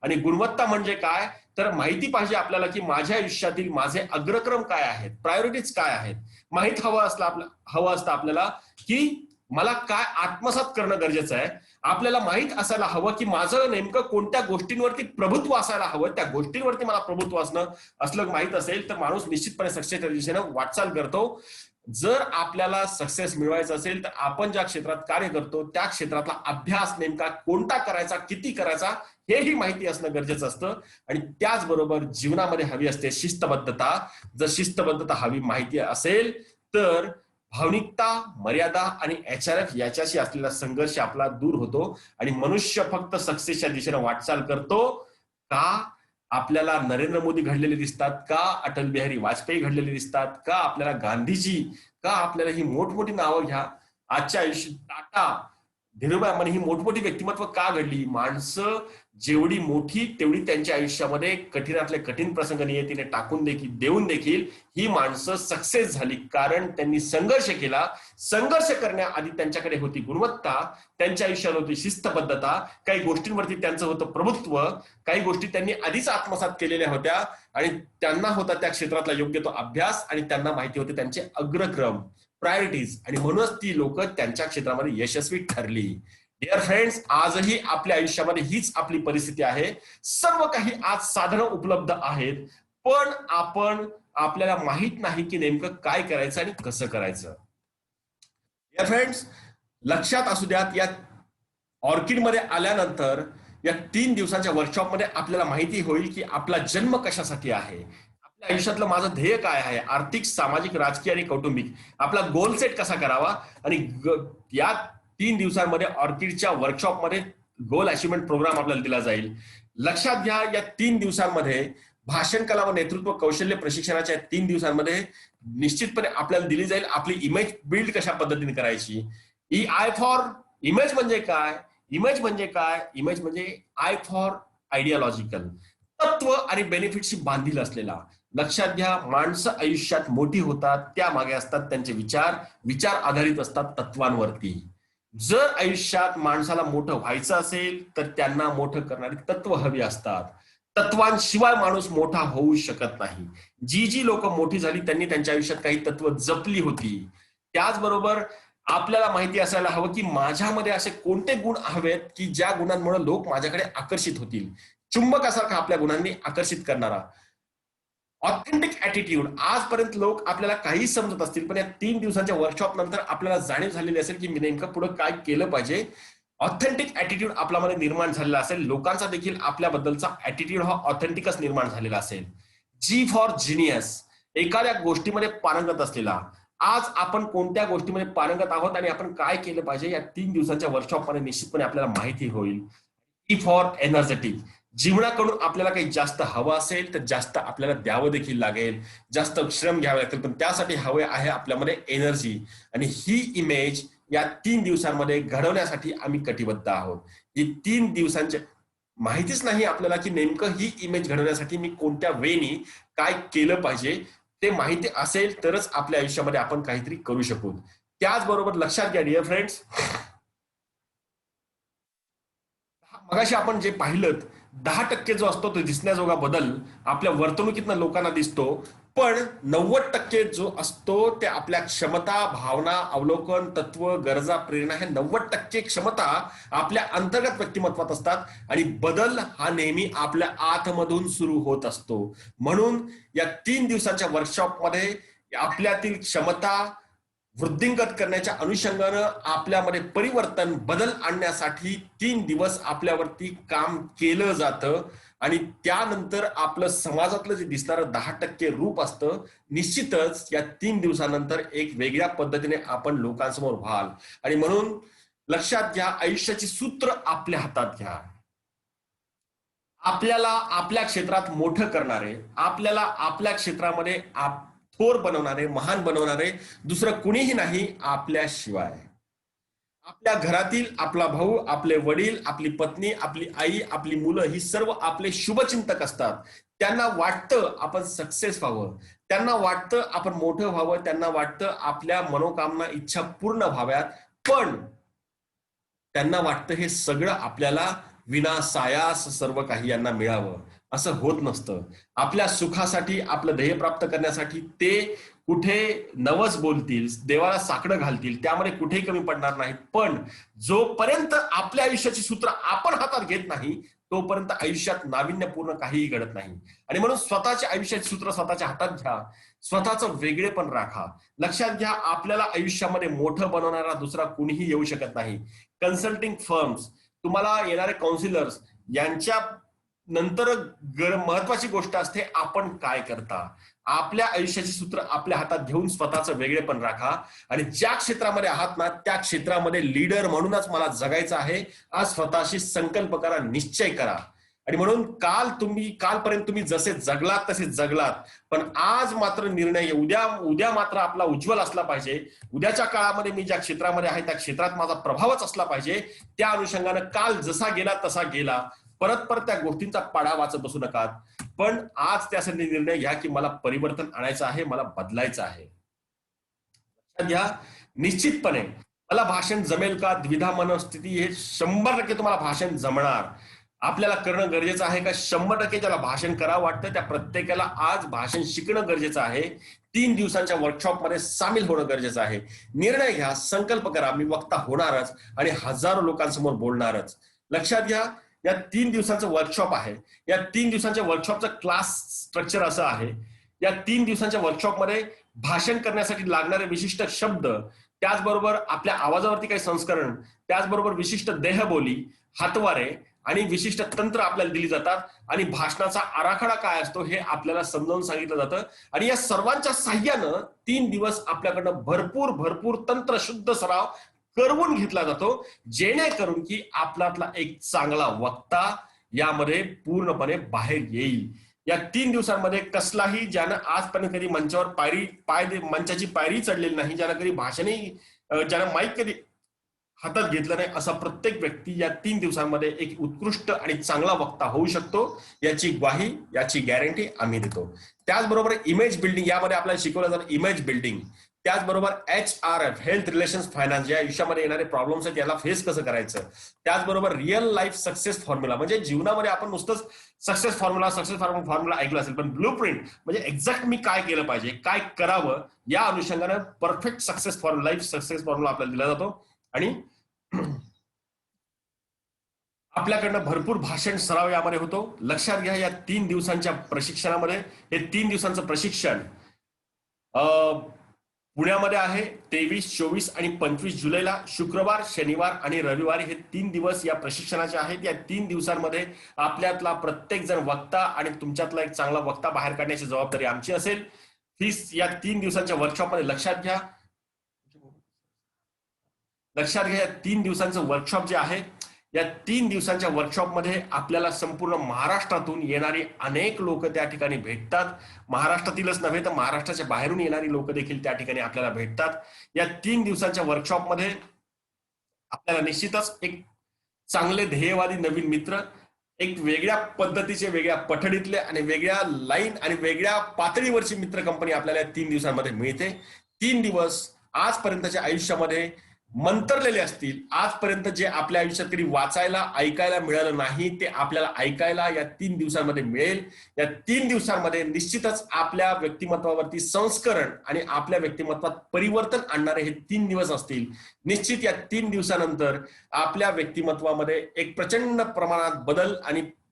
आणि गुणवत्ता म्हणजे काय, तर माहिती पाहिजे आपल्याला की माझ्या आयुष्यातील माझे अग्रक्रम काय आहेत, प्रायोरिटीज काय आहेत. माहित हवं असतं आपल्याला की मला काय आत्मसात करणं गरजेचं आहे. आपल्याला माहित असायला हवं की माझं नेमकं कोणत्या गोष्टींवरती प्रभुत्व असायला हवं. त्या गोष्टींवरती मला प्रभुत्व असलं माहित असेल तर माणूस निश्चितपणे सक्सेसच्या दिशेनं वाटचाल करतो. जर आपल्याला सक्सेस मिळवायचं असेल तर आपण ज्या क्षेत्रात कार्य करतो त्या क्षेत्रातला अभ्यास नेमका कोणता करायचा, किती करायचा, हेही माहिती असणं गरजेचं असतं. आणि त्याचबरोबर जीवनामध्ये हवी असते शिस्तबद्धता. जर शिस्तबद्धता हवी माहिती असेल तर भावनिकता, मर्यादा आणि HRF याच्याशी असलेला संघर्ष आपला दूर होतो. आणि मनुष्य फक्त सक्सेसच्या दिशेने वाटचाल करतो का आपल्याला नरेंद्र मोदी घडलेले दिसतात, का अटल बिहारी वाजपेयी घडलेले दिसतात, का आपल्याला गांधीजी, का आपल्याला ही मोठमोठी नावं घ्या आजच्या आयुष्यात, टाटा, धीरूभाई अंबानी, ही मोठमोठी व्यक्तिमत्व का घडली. माणसं जेवढी मोठी तेवढी त्यांच्या आयुष्यामध्ये कठीणातले कठीण प्रसंग नियतीने देऊन देखील ही माणसं सक्सेस झाली, कारण त्यांनी संघर्ष केला. संघर्ष करण्याआधी त्यांच्याकडे होती गुणवत्ता, त्यांच्या आयुष्यात होती शिस्तबद्धता, काही गोष्टींवरती त्यांचं होतं प्रभुत्व, काही गोष्टी त्यांनी आधीच आत्मसात केलेल्या होत्या आणि त्यांना होता त्या क्षेत्रातला योग्य तो अभ्यास आणि त्यांना माहिती होते त्यांचे अग्रक्रम, प्रायोरिटीज, आणि म्हणूनच ती लोक त्यांच्या क्षेत्रामध्ये यशस्वी ठरली. डिअर फ्रेंड्स, आजही आपल्या आयुष्यामध्ये हीच आपली परिस्थिती आहे. सर्व काही आज साधनं उपलब्ध आहेत, पण आपल्याला माहित नाही की नेमकं काय करायचं आणि कसं करायचं. डिअर फ्रेंड्स, लक्षात असू द्यात, या ऑर्किडमध्ये आल्यानंतर या 3 दिवसांच्या वर्कशॉपमध्ये आपल्याला माहिती होईल की आपला जन्म कशासाठी आहे, आपल्या आयुष्यातलं माझं ध्येय काय आहे, आर्थिक, सामाजिक, राजकीय आणि कौटुंबिक, आपला गोल सेट कसा करावा. आणि या 3 दिवसांमध्ये ऑर्किडच्या वर्कशॉपमध्ये गोल अचिव्हमेंट प्रोग्राम आपल्याला दिला जाईल. लक्षात घ्या, या 3 दिवसांमध्ये भाषण कला व नेतृत्व कौशल्य प्रशिक्षणाच्या 3 दिवसांमध्ये निश्चितपणे आपल्याला दिली जाईल आपली इमेज बिल्ड कशा पद्धतीने करायची. आय फॉर इमेज म्हणजे काय, इमेज म्हणजे आय फॉर आयडियोलॉजिकल, तत्व आणि बेनिफिटशी बांधील असलेला. लक्षात घ्या, माणसं आयुष्यात मोठी होतात त्या मागे असतात त्यांचे विचार आधारित असतात तत्वांवरती. जर आयुष्यात माणसाला मोठं व्हायचं असेल तर त्यांना मोठं करणारी तत्व हवी असतात. तत्वांशिवाय माणूस मोठा होऊ शकत नाही. जी लोक मोठी झाली त्यांनी त्यांच्या आयुष्यात काही तत्व जपली होती. त्याचबरोबर आपल्याला माहिती असायला हवं की माझ्यामध्ये असे कोणते गुण हवेत की ज्या गुणांमुळे लोक माझ्याकडे आकर्षित होतील. चुंबकासारखा आपल्या गुणांनी आकर्षित करणारा ऑथेंटिक ऍटिट्यूड. आजपर्यंत लोक आपल्याला काही समजत असतील, पण या 3 दिवसांच्या वर्कशॉप नंतर आपल्याला जाणीव झालेली असेल की मी नेमकं पुढे काय केलं पाहिजे. ऑथेंटिक ऍटिट्यूड आपल्यामध्ये निर्माण झालेला असेल, लोकांचा देखील आपल्याबद्दलचा ऍटिट्यूड हा ऑथेंटिकच निर्माण झालेला असेल. जी फॉर जिनियस, एखाद्या गोष्टीमध्ये पारंगत असलेला. आज आपण कोणत्या गोष्टीमध्ये पारंगत आहोत आणि आपण काय केलं पाहिजे या 3 दिवसांच्या वर्कशॉपमध्ये निश्चितपणे आपल्याला माहिती होईल. ई फॉर एनर्जेटिक, जीवनाकडून आपल्याला काही जास्त हवं असेल तर जास्त आपल्याला द्यावं देखील लागेल, जास्त श्रम घ्यावे लागतील, पण त्यासाठी हवे आहे आपल्यामध्ये एनर्जी. आणि ही इमेज या 3 दिवसांमध्ये घडवण्यासाठी आम्ही कटिबद्ध आहोत. ही 3 दिवसांच्या माहितीच नाही आपल्याला की नेमकं ही इमेज घडवण्यासाठी मी कोणत्या वेनी काय केलं पाहिजे. ते माहिती असेल तरच आपल्या आयुष्यामध्ये आपण काहीतरी करू शकू. त्याचबरोबर लक्षात घ्या डिअर फ्रेंड्स, मगाशी आपण जे पाहिलं 10% जो असतो तो दिसण्याजोगा बदल आपल्या वर्तणुकीतनं लोकांना दिसतो, पण 90% जो असतो ते आपल्या क्षमता, भावना, अवलोकन, तत्व, गरजा, प्रेरणा, हे 90% क्षमता आपल्या अंतर्गत व्यक्तिमत्वात असतात. आणि बदल हा नेहमी आपल्या आतमधून सुरू होत असतो. म्हणून या 3 दिवसांच्या वर्कशॉपमध्ये आपल्यातील क्षमता वृद्धिंगत करण्याच्या अनुषंगानं आपल्यामध्ये परिवर्तन, बदल आणण्यासाठी 3 दिवस आपल्यावरती काम केलं जातं. आणि त्यानंतर आपलं समाजातलं जे दिसणारं 10% रूप असतं, निश्चितच या 3 दिवसानंतर एक वेगळ्या पद्धतीने आपण लोकांसमोर व्हाल. आणि म्हणून लक्षात घ्या, आयुष्याची सूत्र आपल्या हातात घ्या. आपल्याला आपल्या क्षेत्रात मोठं करणारे, आपल्याला आपल्या क्षेत्रामध्ये थोर बनवणारे, महान बनवणारे दुसरं कुणीही नाही आपल्याशिवाय. आपल्या घरातील आपला भाऊ, आपले वडील, आपली पत्नी, आपली आई, आपली मुलं ही सर्व आपले शुभचिंतक असतात. त्यांना वाटतं आपण सक्सेस व्हावं, त्यांना वाटतं आपण मोठं व्हावं, त्यांना वाटतं आपल्या मनोकामना इच्छा पूर्ण व्हाव्यात. पण त्यांना वाटतं हे सगळं आपल्याला विनासायास सर्व काही यांना मिळावं. असं होत नसतं. आपल्या सुखासाठी, आपलं ध्येय प्राप्त करण्यासाठी ते कुठे नवस बोलतील, देवाला साकडं घालतील, त्यामध्ये कुठेही कमी पडणार नाहीत. पण जोपर्यंत आपल्या आयुष्याची सूत्र आपण हातात घेत नाही तोपर्यंत आयुष्यात नाविन्यपूर्ण काहीही घडत नाही. आणि म्हणून स्वतःच्या आयुष्याची सूत्र स्वतःच्या हातात घ्या, स्वतःचं वेगळेपण राखा. लक्षात घ्या, आपल्याला आयुष्यामध्ये मोठं बनवणारा दुसरा कुणीही येऊ शकत नाही. कन्सल्टिंग फर्म्स, तुम्हाला येणारे काउन्सिलर्स, यांच्या नंतर महत्वाची गोष्ट असते आपण काय करता. आपल्या आयुष्याची सूत्र आपल्या हातात घेऊन स्वतःचं वेगळेपण राखा. आणि ज्या क्षेत्रामध्ये आहात ना त्या क्षेत्रामध्ये लीडर म्हणूनच मला जगायचं आहे, आज स्वतःशी संकल्प करा, निश्चय करा. आणि म्हणून कालपर्यंत तुम्ही जसे जगलात तसे जगलात, पण आज मात्र निर्णय, उद्या मात्र आपला उज्ज्वल असला पाहिजे. उद्याच्या काळामध्ये मी ज्या क्षेत्रामध्ये आहे त्या क्षेत्रात माझा प्रभावच असला पाहिजे. त्या अनुषंगानं काल जसा गेला तसा गेला, परत त्या गोष्टींचा पाढा वाचत बसू नका. पण आज त्यासाठी निर्णय घ्या की मला परिवर्तन आणायचं आहे, मला बदलायचं आहे. लक्षात घ्या, निश्चितपणे मला भाषण जमेल का, द्विधा मनस्थिती, हे 100% तुम्हाला भाषण जमणार. आपल्याला करणं गरजेचं आहे का, 100% ज्याला भाषण करावं वाटतं त्या प्रत्येकाला आज भाषण शिकणं गरजेचं आहे. 3 दिवसांच्या वर्कशॉपमध्ये सामील होणं गरजेचं आहे. निर्णय घ्या, संकल्प करा, मी वक्ता होणारच आणि हजारो लोकांसमोर बोलणारच. लक्षात घ्या, या 3 दिवसांचं वर्कशॉप आहे. या 3 दिवसांच्या वर्कशॉपचं क्लास स्ट्रक्चर असं आहे, या 3 दिवसांच्या वर्कशॉपमध्ये भाषण करण्यासाठी लागणारे विशिष्ट शब्द, त्याचबरोबर आपल्या आवाजावरती काही संस्करण, त्याचबरोबर विशिष्ट देहबोली, हातवारे आणि विशिष्ट तंत्र आपल्याला दिली जातात. आणि भाषणाचा आराखडा काय असतो हे आपल्याला समजावून सांगितलं जातं. आणि या सर्वांच्या साह्यानं 3 दिवस आपल्याकडनं भरपूर तंत्र शुद्ध सराव करवून घेतला जातो, जेणेकरून की आपल्यातला एक चांगला वक्ता यामध्ये पूर्णपणे बाहेर येईल. या 3 दिवसांमध्ये कसलाही, ज्यानं आजपर्यंत कधी मंचावर मंचाची पायरी चढलेली नाही, ज्यानं कधी भाषणही, ज्यानं माईक कधी हातात घेतलं नाही, असा प्रत्येक व्यक्ती या 3 दिवसांमध्ये एक उत्कृष्ट आणि चांगला वक्ता होऊ शकतो. याची ग्वाही, याची गॅरंटी आम्ही देतो. त्याचबरोबर इमेज बिल्डिंग, यामध्ये आपल्याला शिकवलं जातं इमेज बिल्डिंग. त्याचबरोबर HRF, हेल्थ रिलेशन्स फायनान्स, या आयुष्यामध्ये येणारे प्रॉब्लेम्स आहेत याला फेस कसं करायचं. त्याचबरोबर रिअल लाईफ सक्सेस फॉर्म्युला, म्हणजे जीवनामध्ये आपण नुसतंच सक्सेस फॉर्म्युला ऐकलं असेल, पण ब्लू प्रिंट म्हणजे एक्झॅक्ट मी काय केलं पाहिजे, काय करावं, या अनुषंगाने perfect success formula, life success formula आपल्याला दिला जातो. आणि आपल्याकडनं भरपूर भाषण सराव यामध्ये होतो. लक्षात घ्या, या 3 दिवसांच्या प्रशिक्षणामध्ये, हे 3 दिवसांचं प्रशिक्षण पुण्यामध्ये आहे. 23, 24 आणि 25 जुलैला, शुक्रवार, शनिवार आणि रविवारी हे 3 दिवस या प्रशिक्षणाचे आहेत. या 3 दिवसांमध्ये आपल्यातला प्रत्येक जण वक्ता आणि तुमच्यातला एक चांगला वक्ता बाहेर काढण्याची जबाबदारी आमची असेल. फीस या 3 दिवसांच्या वर्कशॉपमध्ये लक्षात घ्या, या 3 दिवसांचं वर्कशॉप जे आहे, या 3 दिवसांच्या वर्कशॉपमध्ये आपल्याला संपूर्ण महाराष्ट्रातून येणारी अनेक लोक त्या ठिकाणी भेटतात. महाराष्ट्रातीलच नव्हे तर महाराष्ट्राच्या बाहेरून येणारी लोक देखील त्या ठिकाणी आपल्याला भेटतात. या 3 दिवसांच्या वर्कशॉपमध्ये आपल्याला निश्चितच एक चांगले ध्येयवादी नवीन मित्र, एक वेगळ्या पद्धतीचे, वेगळ्या पठडीतले आणि वेगळ्या लाईन आणि वेगळ्या पातळीवरची मित्र कंपनी आपल्याला 3 दिवसांमध्ये मिळते. 3 दिवस आजपर्यंतच्या आयुष्यामध्ये मंतरलेले असतील. आजपर्यंत जे आपल्या आयुष्यात कधी वाचायला, ऐकायला मिळालं नाही ते आपल्याला ऐकायला या 3 दिवसांमध्ये मिळेल. या 3 दिवसांमध्ये निश्चितच आपल्या व्यक्तिमत्वावरती संस्करण आणि आपल्या व्यक्तिमत्वात परिवर्तन आणणारे हे 3 दिवस असतील. निश्चित या 3 दिवसानंतर आपल्या व्यक्तिमत्वामध्ये एक प्रचंड प्रमाणात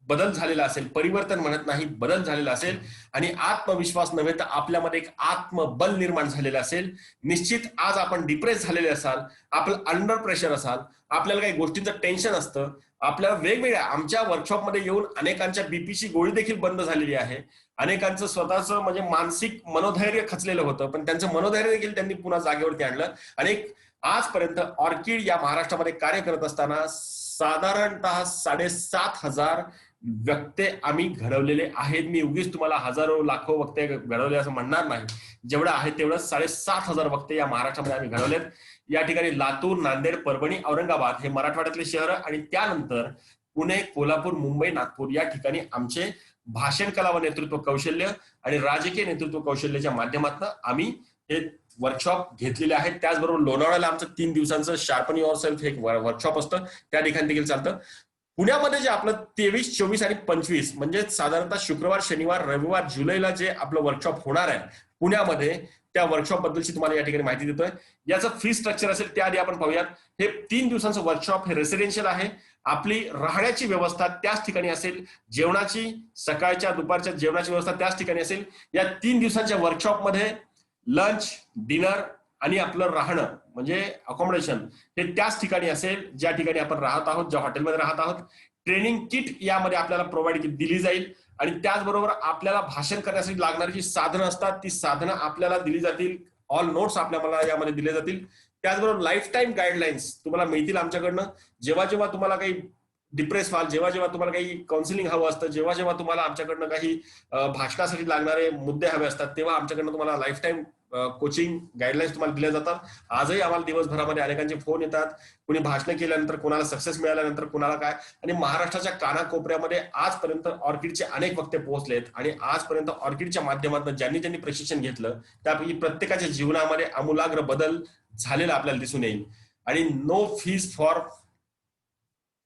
बदल झालेला असेल. परिवर्तन म्हणत नाही, बदल झालेला असेल. आणि आत्मविश्वास नव्हे तर आपल्यामध्ये एक आत्मबल निर्माण झालेलं असेल. निश्चित आज आपण डिप्रेस झालेले असाल, आपलं अंडर प्रेशर असाल, आपल्याला काही गोष्टींचं टेन्शन असतं, आपल्याला वेगवेगळ्या, आमच्या वर्कशॉपमध्ये येऊन अनेकांच्या बीपीची गोळी देखील बंद झालेली आहे. अनेकांचं स्वतःचं म्हणजे मानसिक मनोधैर्य खचलेलं होतं, पण त्यांचं मनोधैर्य देखील त्यांनी पुन्हा जागेवरती आणलं. आणि आजपर्यंत ऑर्किड या महाराष्ट्रामध्ये कार्य करत असताना साधारणतः 7,500 वक्ते आम्ही घडवलेले आहेत. मी उगीच तुम्हाला हजारो लाखो वक्ते घडवले असं म्हणणार नाही. जेवढं आहे तेवढं 7,500 वक्ते या महाराष्ट्रामध्ये आम्ही घडवलेत. या ठिकाणी लातूर, नांदेड, परभणी, औरंगाबाद हे मराठवाड्यातले शहर आणि त्यानंतर पुणे, कोल्हापूर, मुंबई, नागपूर या ठिकाणी आमचे भाषण कला व नेतृत्व कौशल्य आणि राजकीय नेतृत्व कौशल्याच्या माध्यमातून आम्ही हे वर्कशॉप घेतलेले आहेत. त्याचबरोबर लोणावळ्याला आमचं 3 दिवसांचं शार्पन युअर सेल्फ एक वर्कशॉप असतं, त्या ठिकाणी देखील चालतं. पुण्यामध्ये जे आपलं 23, 24 आणि 25 म्हणजे साधारणतः शुक्रवार, शनिवार, रविवार, जुलैला जे आपलं वर्कशॉप होणार आहे पुण्यामध्ये, त्या वर्कशॉप बद्दलची तुम्हाला या ठिकाणी माहिती देतोय. याचं फी स्ट्रक्चर असेल त्याआधी आपण पाहूयात. हे 3 दिवसांचं वर्कशॉप हे रेसिडेन्शियल आहे. आपली राहण्याची व्यवस्था त्याच ठिकाणी असेल, जेवणाची सकाळच्या दुपारच्या जेवणाची व्यवस्था त्याच ठिकाणी असेल. या 3 दिवसांच्या वर्कशॉपमध्ये लंच, डिनर आणि आपलं राहणं म्हणजे अकोमोडेशन हे त्याच ठिकाणी असेल ज्या ठिकाणी आपण राहत आहोत, ज्या हॉटेलमध्ये राहत आहोत. ट्रेनिंग किट यामध्ये आपल्याला प्रोव्हाइड दिली जाईल आणि त्याचबरोबर आपल्याला भाषण करण्यासाठी लागणारी जी साधनं असतात ती साधनं आपल्याला दिली जातील. ऑल नोट्स आपल्याला यामध्ये दिले जातील. त्याचबरोबर लाईफ टाईम गाईडलाईन्स तुम्हाला मिळतील आमच्याकडनं. जेव्हा जेव्हा तुम्हाला काही डिप्रेस व्हाल, जेव्हा जेव्हा तुम्हाला काही काउन्सिलिंग हवं असतं, जेव्हा जेव्हा तुम्हाला आमच्याकडनं काही भाषणासाठी लागणारे मुद्दे हवे असतात, तेव्हा आमच्याकडनं तुम्हाला लाईफ टाईम कोचिंग गाईडलाईन्स तुम्हाला दिल्या जातात. आजही आम्हाला दिवसभरामध्ये अनेकांचे फोन येतात, कुणी भाषण केल्यानंतर, कुणाला सक्सेस मिळाल्यानंतर, कुणाला काय. आणि महाराष्ट्राच्या कानाकोपऱ्यामध्ये आजपर्यंत ऑर्किडचे अनेक वक्ते पोहोचलेत आणि आजपर्यंत ऑर्किडच्या माध्यमातून ज्यांनी ज्यांनी प्रशिक्षण घेतलं त्यापैकी प्रत्येकाच्या जीवनामध्ये आमूलाग्र बदल झालेला आपल्याला दिसून येईल. आणि no fees for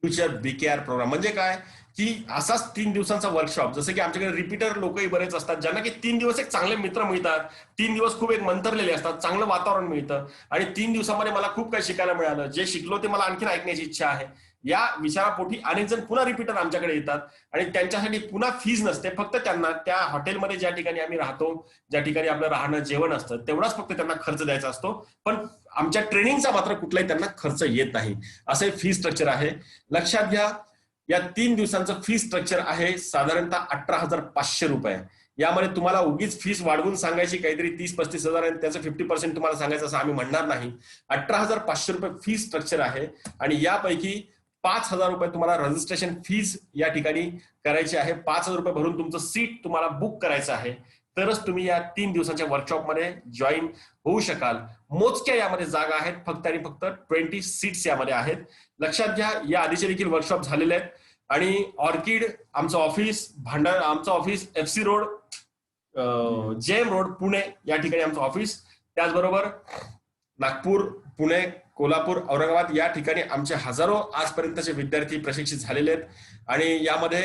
future BKR programme म्हणजे काय की असाच 3 दिवसांचा वर्कशॉप, जसं की आमच्याकडे रिपीटर लोकही बरेच असतात ज्यांना की 3 दिवस एक चांगले मित्र मिळतात, 3 दिवस खूप एक मंतरलेले असतात, चांगलं वातावरण मिळतं आणि 3 दिवसामध्ये मला खूप काही शिकायला मिळालं. जे शिकलो ते मला आणखीन ऐकण्याची इच्छा आहे. या विचारापोटी अनेक जण पुन्हा रिपीटर आमच्याकडे येतात आणि त्यांच्यासाठी पुन्हा फीज नसते. फक्त त्यांना त्या हॉटेलमध्ये ज्या ठिकाणी आम्ही राहतो, ज्या ठिकाणी आपलं राहणं जेवण असतं तेवढाच फक्त त्यांना खर्च द्यायचा असतो. पण आमच्या ट्रेनिंगचा मात्र कुठलाही त्यांना खर्च येत नाही. असं फी स्ट्रक्चर आहे. लक्षात घ्या, या 3 दिवसांचं फी स्ट्रक्चर आहे साधारणतः 18,500 रुपये. यामध्ये तुम्हाला उगीच फीस वाढवून सांगायची काहीतरी 30-35 हजार आणि त्याचं 50% तुम्हाला सांगायचं असं आम्ही म्हणणार नाही. 18,500 रुपये फी स्ट्रक्चर आहे आणि यापैकी 5,000 रुपये तुम्हाला रजिस्ट्रेशन फीज या ठिकाणी करायची आहे. 5,000 रुपये भरून तुमचं सीट तुम्हाला बुक करायचं आहे, तरच तुम्ही या 3 दिवसांच्या वर्कशॉपमध्ये जॉईन होऊ शकाल. मोजक्या यामध्ये जागा आहेत, फक्त आणि फक्त 20 सीट्स यामध्ये आहेत. लक्षात घ्या, या आधीचे देखील वर्कशॉप झालेले आहेत आणि ऑर्किड आमचं ऑफिस आमचं office FC road, JM road, Pune या ठिकाणी आमचं ऑफिस. त्याचबरोबर नागपूर, पुणे, कोल्हापूर, औरंगाबाद या ठिकाणी आमचे हजारो आजपर्यंतचे विद्यार्थी प्रशिक्षित झालेले आहेत. आणि यामध्ये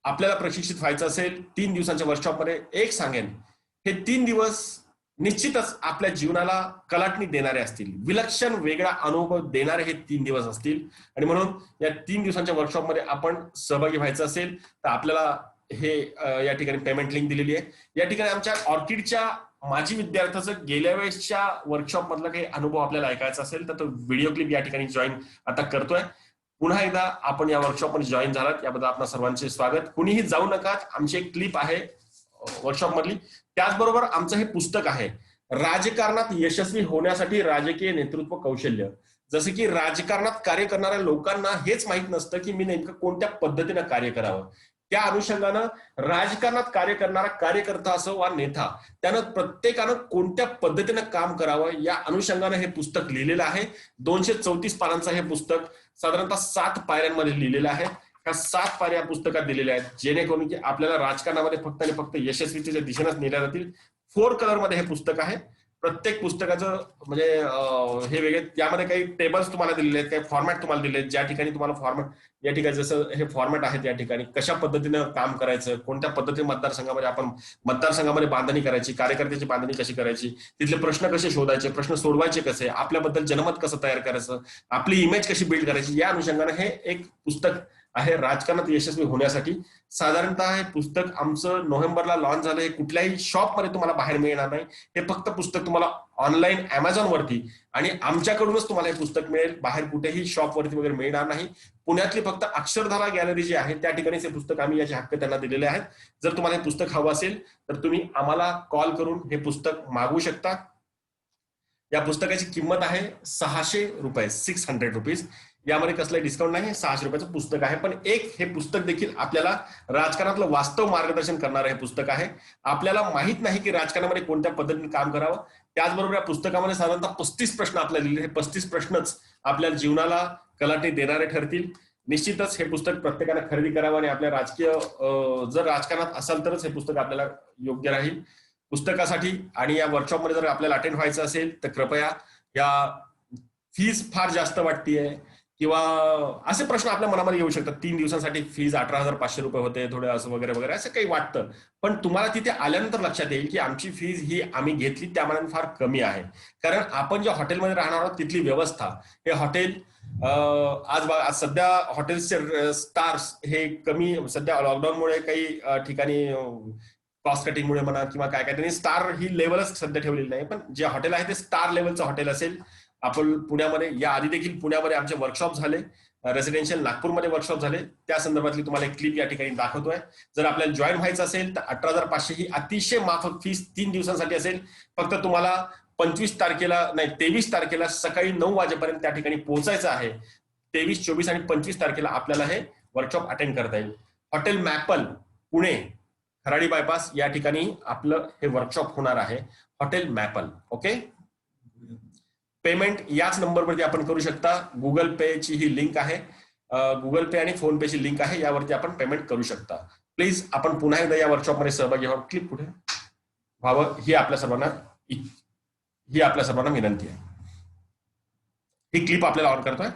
आपल्याला प्रशिक्षित व्हायचं असेल 3 दिवसांच्या वर्कशॉपमध्ये, एक सांगेन, हे 3 दिवस निश्चितच आपल्या जीवनाला कलाटणी देणारे असतील, विलक्षण वेगळा अनुभव देणारे हे 3 दिवस असतील. आणि म्हणून या 3 दिवसांच्या वर्कशॉपमध्ये आपण सहभागी व्हायचं असेल तर आपल्याला हे या ठिकाणी पेमेंट लिंक दिलेली आहे. या ठिकाणी आमच्या ऑर्किडच्या माजी विद्यार्थ्याचं गेल्या वेळेसच्या वर्कशॉप मधला काही अनुभव आपल्याला ऐकायचा असेल तर तो व्हिडिओ क्लिप या ठिकाणी जॉईन आता करतोय. पुन्हा एकदा आपण या वर्कशॉपमध्ये जॉईन झालात याबद्दल आपल्या सर्वांचे स्वागत. कुणीही जाऊ नका, आमची एक क्लिप आहे वर्कशॉप मधली. त्याचबरोबर आमचं हे पुस्तक आहे, राजकारणात यशस्वी होण्यासाठी राजकीय नेतृत्व कौशल्य. जसं की राजकारणात कार्य करणाऱ्या लोकांना हेच माहित नसतं की मी नेमकं कोणत्या पद्धतीनं कार्य करावं. त्या अनुषंगानं राजकारणात कार्य करणारा कार्यकर्ता असो वा नेता, त्यानं प्रत्येकानं कोणत्या पद्धतीनं काम करावं या अनुषंगानं हे पुस्तक लिहिलेलं आहे. 234 पानांचं हे पुस्तक साधारणतः 7 पायऱ्यांमध्ये लिहिलेलं आहे. ह्या 7 पायऱ्या पुस्तकात दिलेल्या आहेत जेणेकरून की आपल्याला राजकारणामध्ये फक्त आणि फक्त यशस्वीच्या दिशेनेच नेल्या जातील. 4 कलर मध्ये हे पुस्तक आहे. प्रत्येक पुस्तकाचं म्हणजे हे वेगळे, त्यामध्ये काही टेबल्स तुम्हाला दिलेले आहेत, काही फॉर्मॅट तुम्हाला दिले आहेत, ज्या ठिकाणी तुम्हाला फॉर्मॅट या ठिकाणी जसं हे फॉर्मॅट आहेत, या ठिकाणी कशा पद्धतीनं काम करायचं, कोणत्या पद्धतीने मतदारसंघामध्ये आपण मतदारसंघामध्ये बांधणी करायची, कार्यकर्त्याची बांधणी कशी करायची, तिथले प्रश्न कसे शोधायचे, प्रश्न सोडवायचे कसे, आपल्याबद्दल जनमत कसं तयार करायचं, आपली इमेज कशी बिल्ड करायची, या अनुषंगाने हे एक पुस्तक आहे राजकारणात यशस्वी होण्यासाठी. साधारणतः हे पुस्तक आमचं नोव्हेंबरला लॉन्च झालं. हे कुठल्याही शॉपमध्ये तुम्हाला बाहेर मिळणार नाही. हे फक्त पुस्तक तुम्हाला ऑनलाईन अमेझॉन वरती आणि आमच्याकडूनच तुम्हाला हे पुस्तक मिळेल. बाहेर कुठेही शॉप वरती वगैरे मिळणार नाही. पुण्यातली फक्त अक्षरधारा गॅलरी जी आहे त्या ठिकाणीच हे पुस्तक आम्ही याचे हक्क त्यांना दिलेले आहेत. जर तुम्हाला हे पुस्तक हवं असेल तर तुम्ही आम्हाला कॉल करून हे पुस्तक मागवू शकता. या पुस्तकाची किंमत आहे 600 रुपये, 600 रुपीज. यामध्ये कसलंही डिस्काउंट नाही, 600 रुपयाचं पुस्तक आहे. पण एक हे पुस्तक देखील आपल्याला राजकारणातलं वास्तव मार्गदर्शन करणारं हे पुस्तक आहे. आपल्याला माहित नाही की राजकारणामध्ये कोणत्या पद्धतीने काम करावं. त्याचबरोबर या पुस्तकामध्ये साधारणतः 35 प्रश्न आपल्याला लिहिले. हे 35 प्रश्नच आपल्या जीवनाला कलाटणी देणारे ठरतील. निश्चितच हे पुस्तक प्रत्येकाने खरेदी करावं आणि आपल्या राजकीय जर राजकारणात असाल तरच हे पुस्तक आपल्याला योग्य राहील. पुस्तकासाठी आणि या वर्कशॉपमध्ये जर आपल्याला अटेंड व्हायचं असेल तर कृपया या फीज फार जास्त वाटतेय किंवा असे प्रश्न आपल्या मनामध्ये येऊ शकतात. 3 दिवसांसाठी फीज 18,500 रुपये होते, थोडं असं वगैरे वगैरे असं काही वाटतं. पण तुम्हाला तिथे आल्यानंतर लक्षात येईल की आमची फीज ही आम्ही घेतली त्यामानाने फार कमी आहे. कारण आपण ज्या हॉटेलमध्ये राहणार आहोत तिथली व्यवस्था, हे हॉटेल आज सध्या हॉटेल्सचे स्टार्स हे कमी, सध्या लॉकडाऊनमुळे काही ठिकाणी कॉस्ट कटिंगमुळे म्हणा किंवा काय काय, त्यांनी स्टार ही लेवलच सध्या ठेवलेली नाही. पण जे हॉटेल आहे ते स्टार लेवलचं हॉटेल असेल. आपण पुण्यामध्ये या आधी देखील पुण्यामध्ये आमचे वर्कशॉप झाले, रेसिडेन्शियल नागपूरमध्ये वर्कशॉप झाले, त्या संदर्भातली तुम्हाला एक क्लिप या ठिकाणी दाखवतोय. जर आपल्याला जॉईन व्हायचं असेल तर 18,500 ही अतिशय माफक फीस 3 दिवसांसाठी असेल. फक्त तुम्हाला 25 तारखेला नाही 23 तारखेला सकाळी 9 वाजेपर्यंत त्या ठिकाणी पोहोचायचं आहे. 23, 24 आणि 25 तारखेला आपल्याला हे वर्कशॉप अटेंड करता येईल. Hotel maple Pune, Kharadi bypass या ठिकाणी आपलं हे वर्कशॉप होणार आहे. Hotel maple. ओके. पेमेंट याच नंबरवरती आपण करू शकता. गुगल पेची ही लिंक आहे, गुगल पे आणि फोन पेची लिंक आहे, यावरती आपण पेमेंट करू शकता. प्लीज आपण पुन्हा एकदा या वर्कशॉपमध्ये सहभागी व्हावं, क्लिक कुठे व्हावं ही आपल्या सर्वांना विनंती आहे. ही क्लिप आपल्याला ऑन करतोय.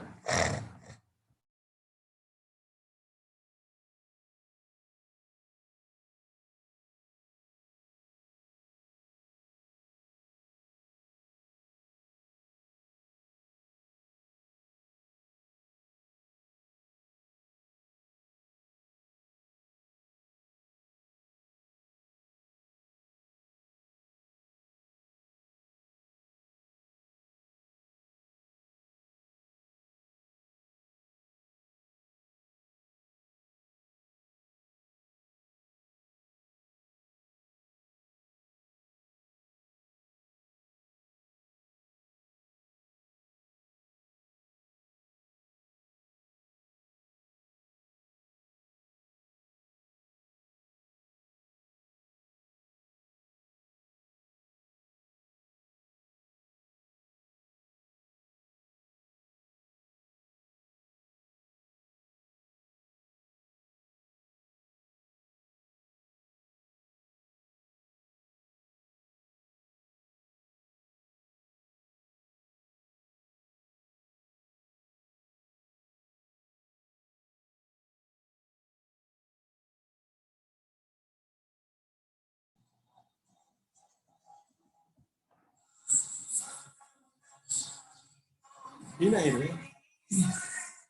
ही नाही रे,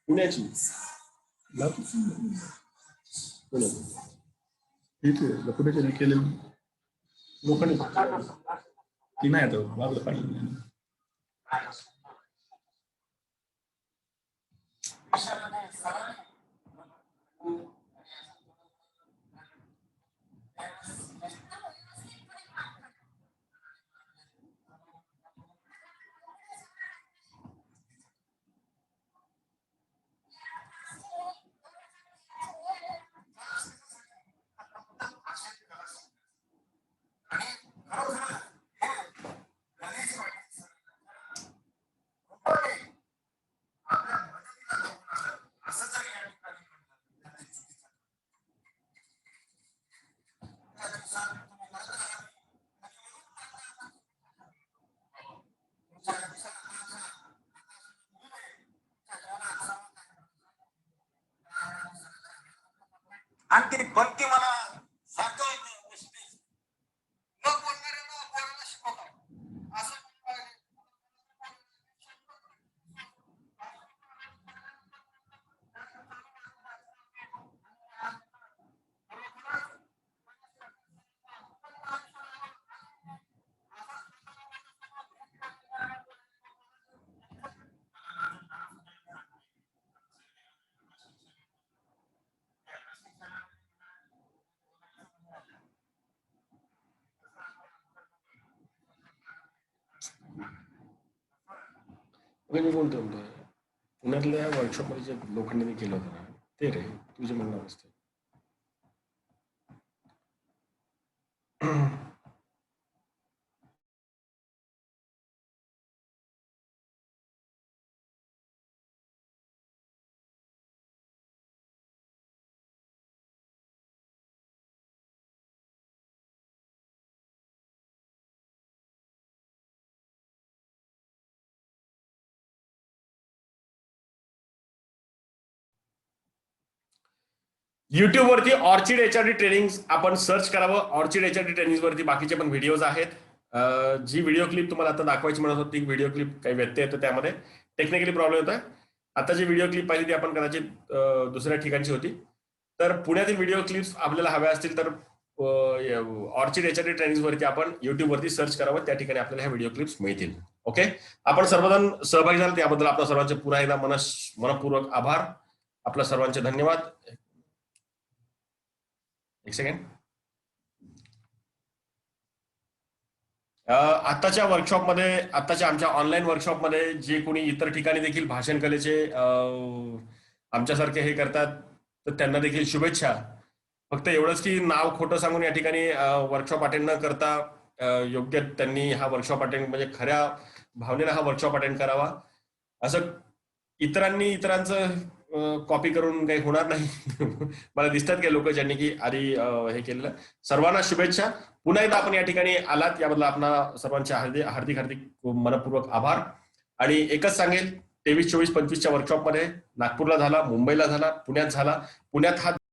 पुण्याची पुण्याची केलेली लोकांनी ती नाही आता बाजूला काढली. आणखी पंक्ती मला सारखं न बोलणाऱ्यांना बोलायला शिकवतात असं मी बोलतो पुण्यातल्या वर्कशॉपमध्ये जे लोखंडाने केलं होतं ना ते रे तुझे म्हणणं असते. YouTube वरती ऑर्चिड एचआरडी ट्रेनिंग आपण सर्च करावं. ऑर्चिड एचआरडी ट्रेनिंग वरती बाकीचे पण व्हिडिओज आहेत. जी व्हिडिओ क्लिप तुम्हाला आता दाखवायची म्हणत होती व्हिडिओ क्लिप काही व्यत्यय येतो त्यामध्ये टेक्निकली प्रॉब्लेम होता. आता जी व्हिडिओ क्लिप पाहिली ती आपण कदाचित दुसऱ्या ठिकाणची होती. तर पुण्यातील व्हिडिओ क्लिप्स आपल्याला हव्या असतील तर ऑर्चिड एचआरडी ट्रेनिंग वरती आपण YouTube वरती सर्च करावं. त्या ठिकाणी आपल्याला ह्या व्हिडिओ क्लिप्स मिळतील. ओके, आपण सर्वजण सहभागी झाले त्याबद्दल आपल्या सर्वांचे पुन्हा एकदा मनपूर्वक आभार. आपल्या सर्वांचे धन्यवाद. एक सेकंड. आताच्या आमच्या ऑनलाईन वर्कशॉपमध्ये जे कोणी इतर ठिकाणी देखील भाषण कलेचे आमच्यासारखे हे करतात तर त्यांना देखील शुभेच्छा. फक्त एवढंच की नाव खोटं सांगून या ठिकाणी वर्कशॉप अटेंड न करता योग्य त्यांनी हा वर्कशॉप अटेंड म्हणजे खऱ्या भावनेनं हा वर्कशॉप अटेंड करावा. असं इतरांचं कॉपी करून काही होणार नाही. मला दिसतात काही लोक ज्यांनी की आधी हे केलेलं. सर्वांना शुभेच्छा. पुन्हा एकदा आपण या ठिकाणी आलात याबद्दल आपणा सर्वांचे हार्दिक मनपूर्वक आभार. आणि एकच सांगेल 23, 24, 25च्या वर्कशॉपमध्ये नागपूरला झाला, मुंबईला झाला, पुण्यात झाला. पुण्यात हा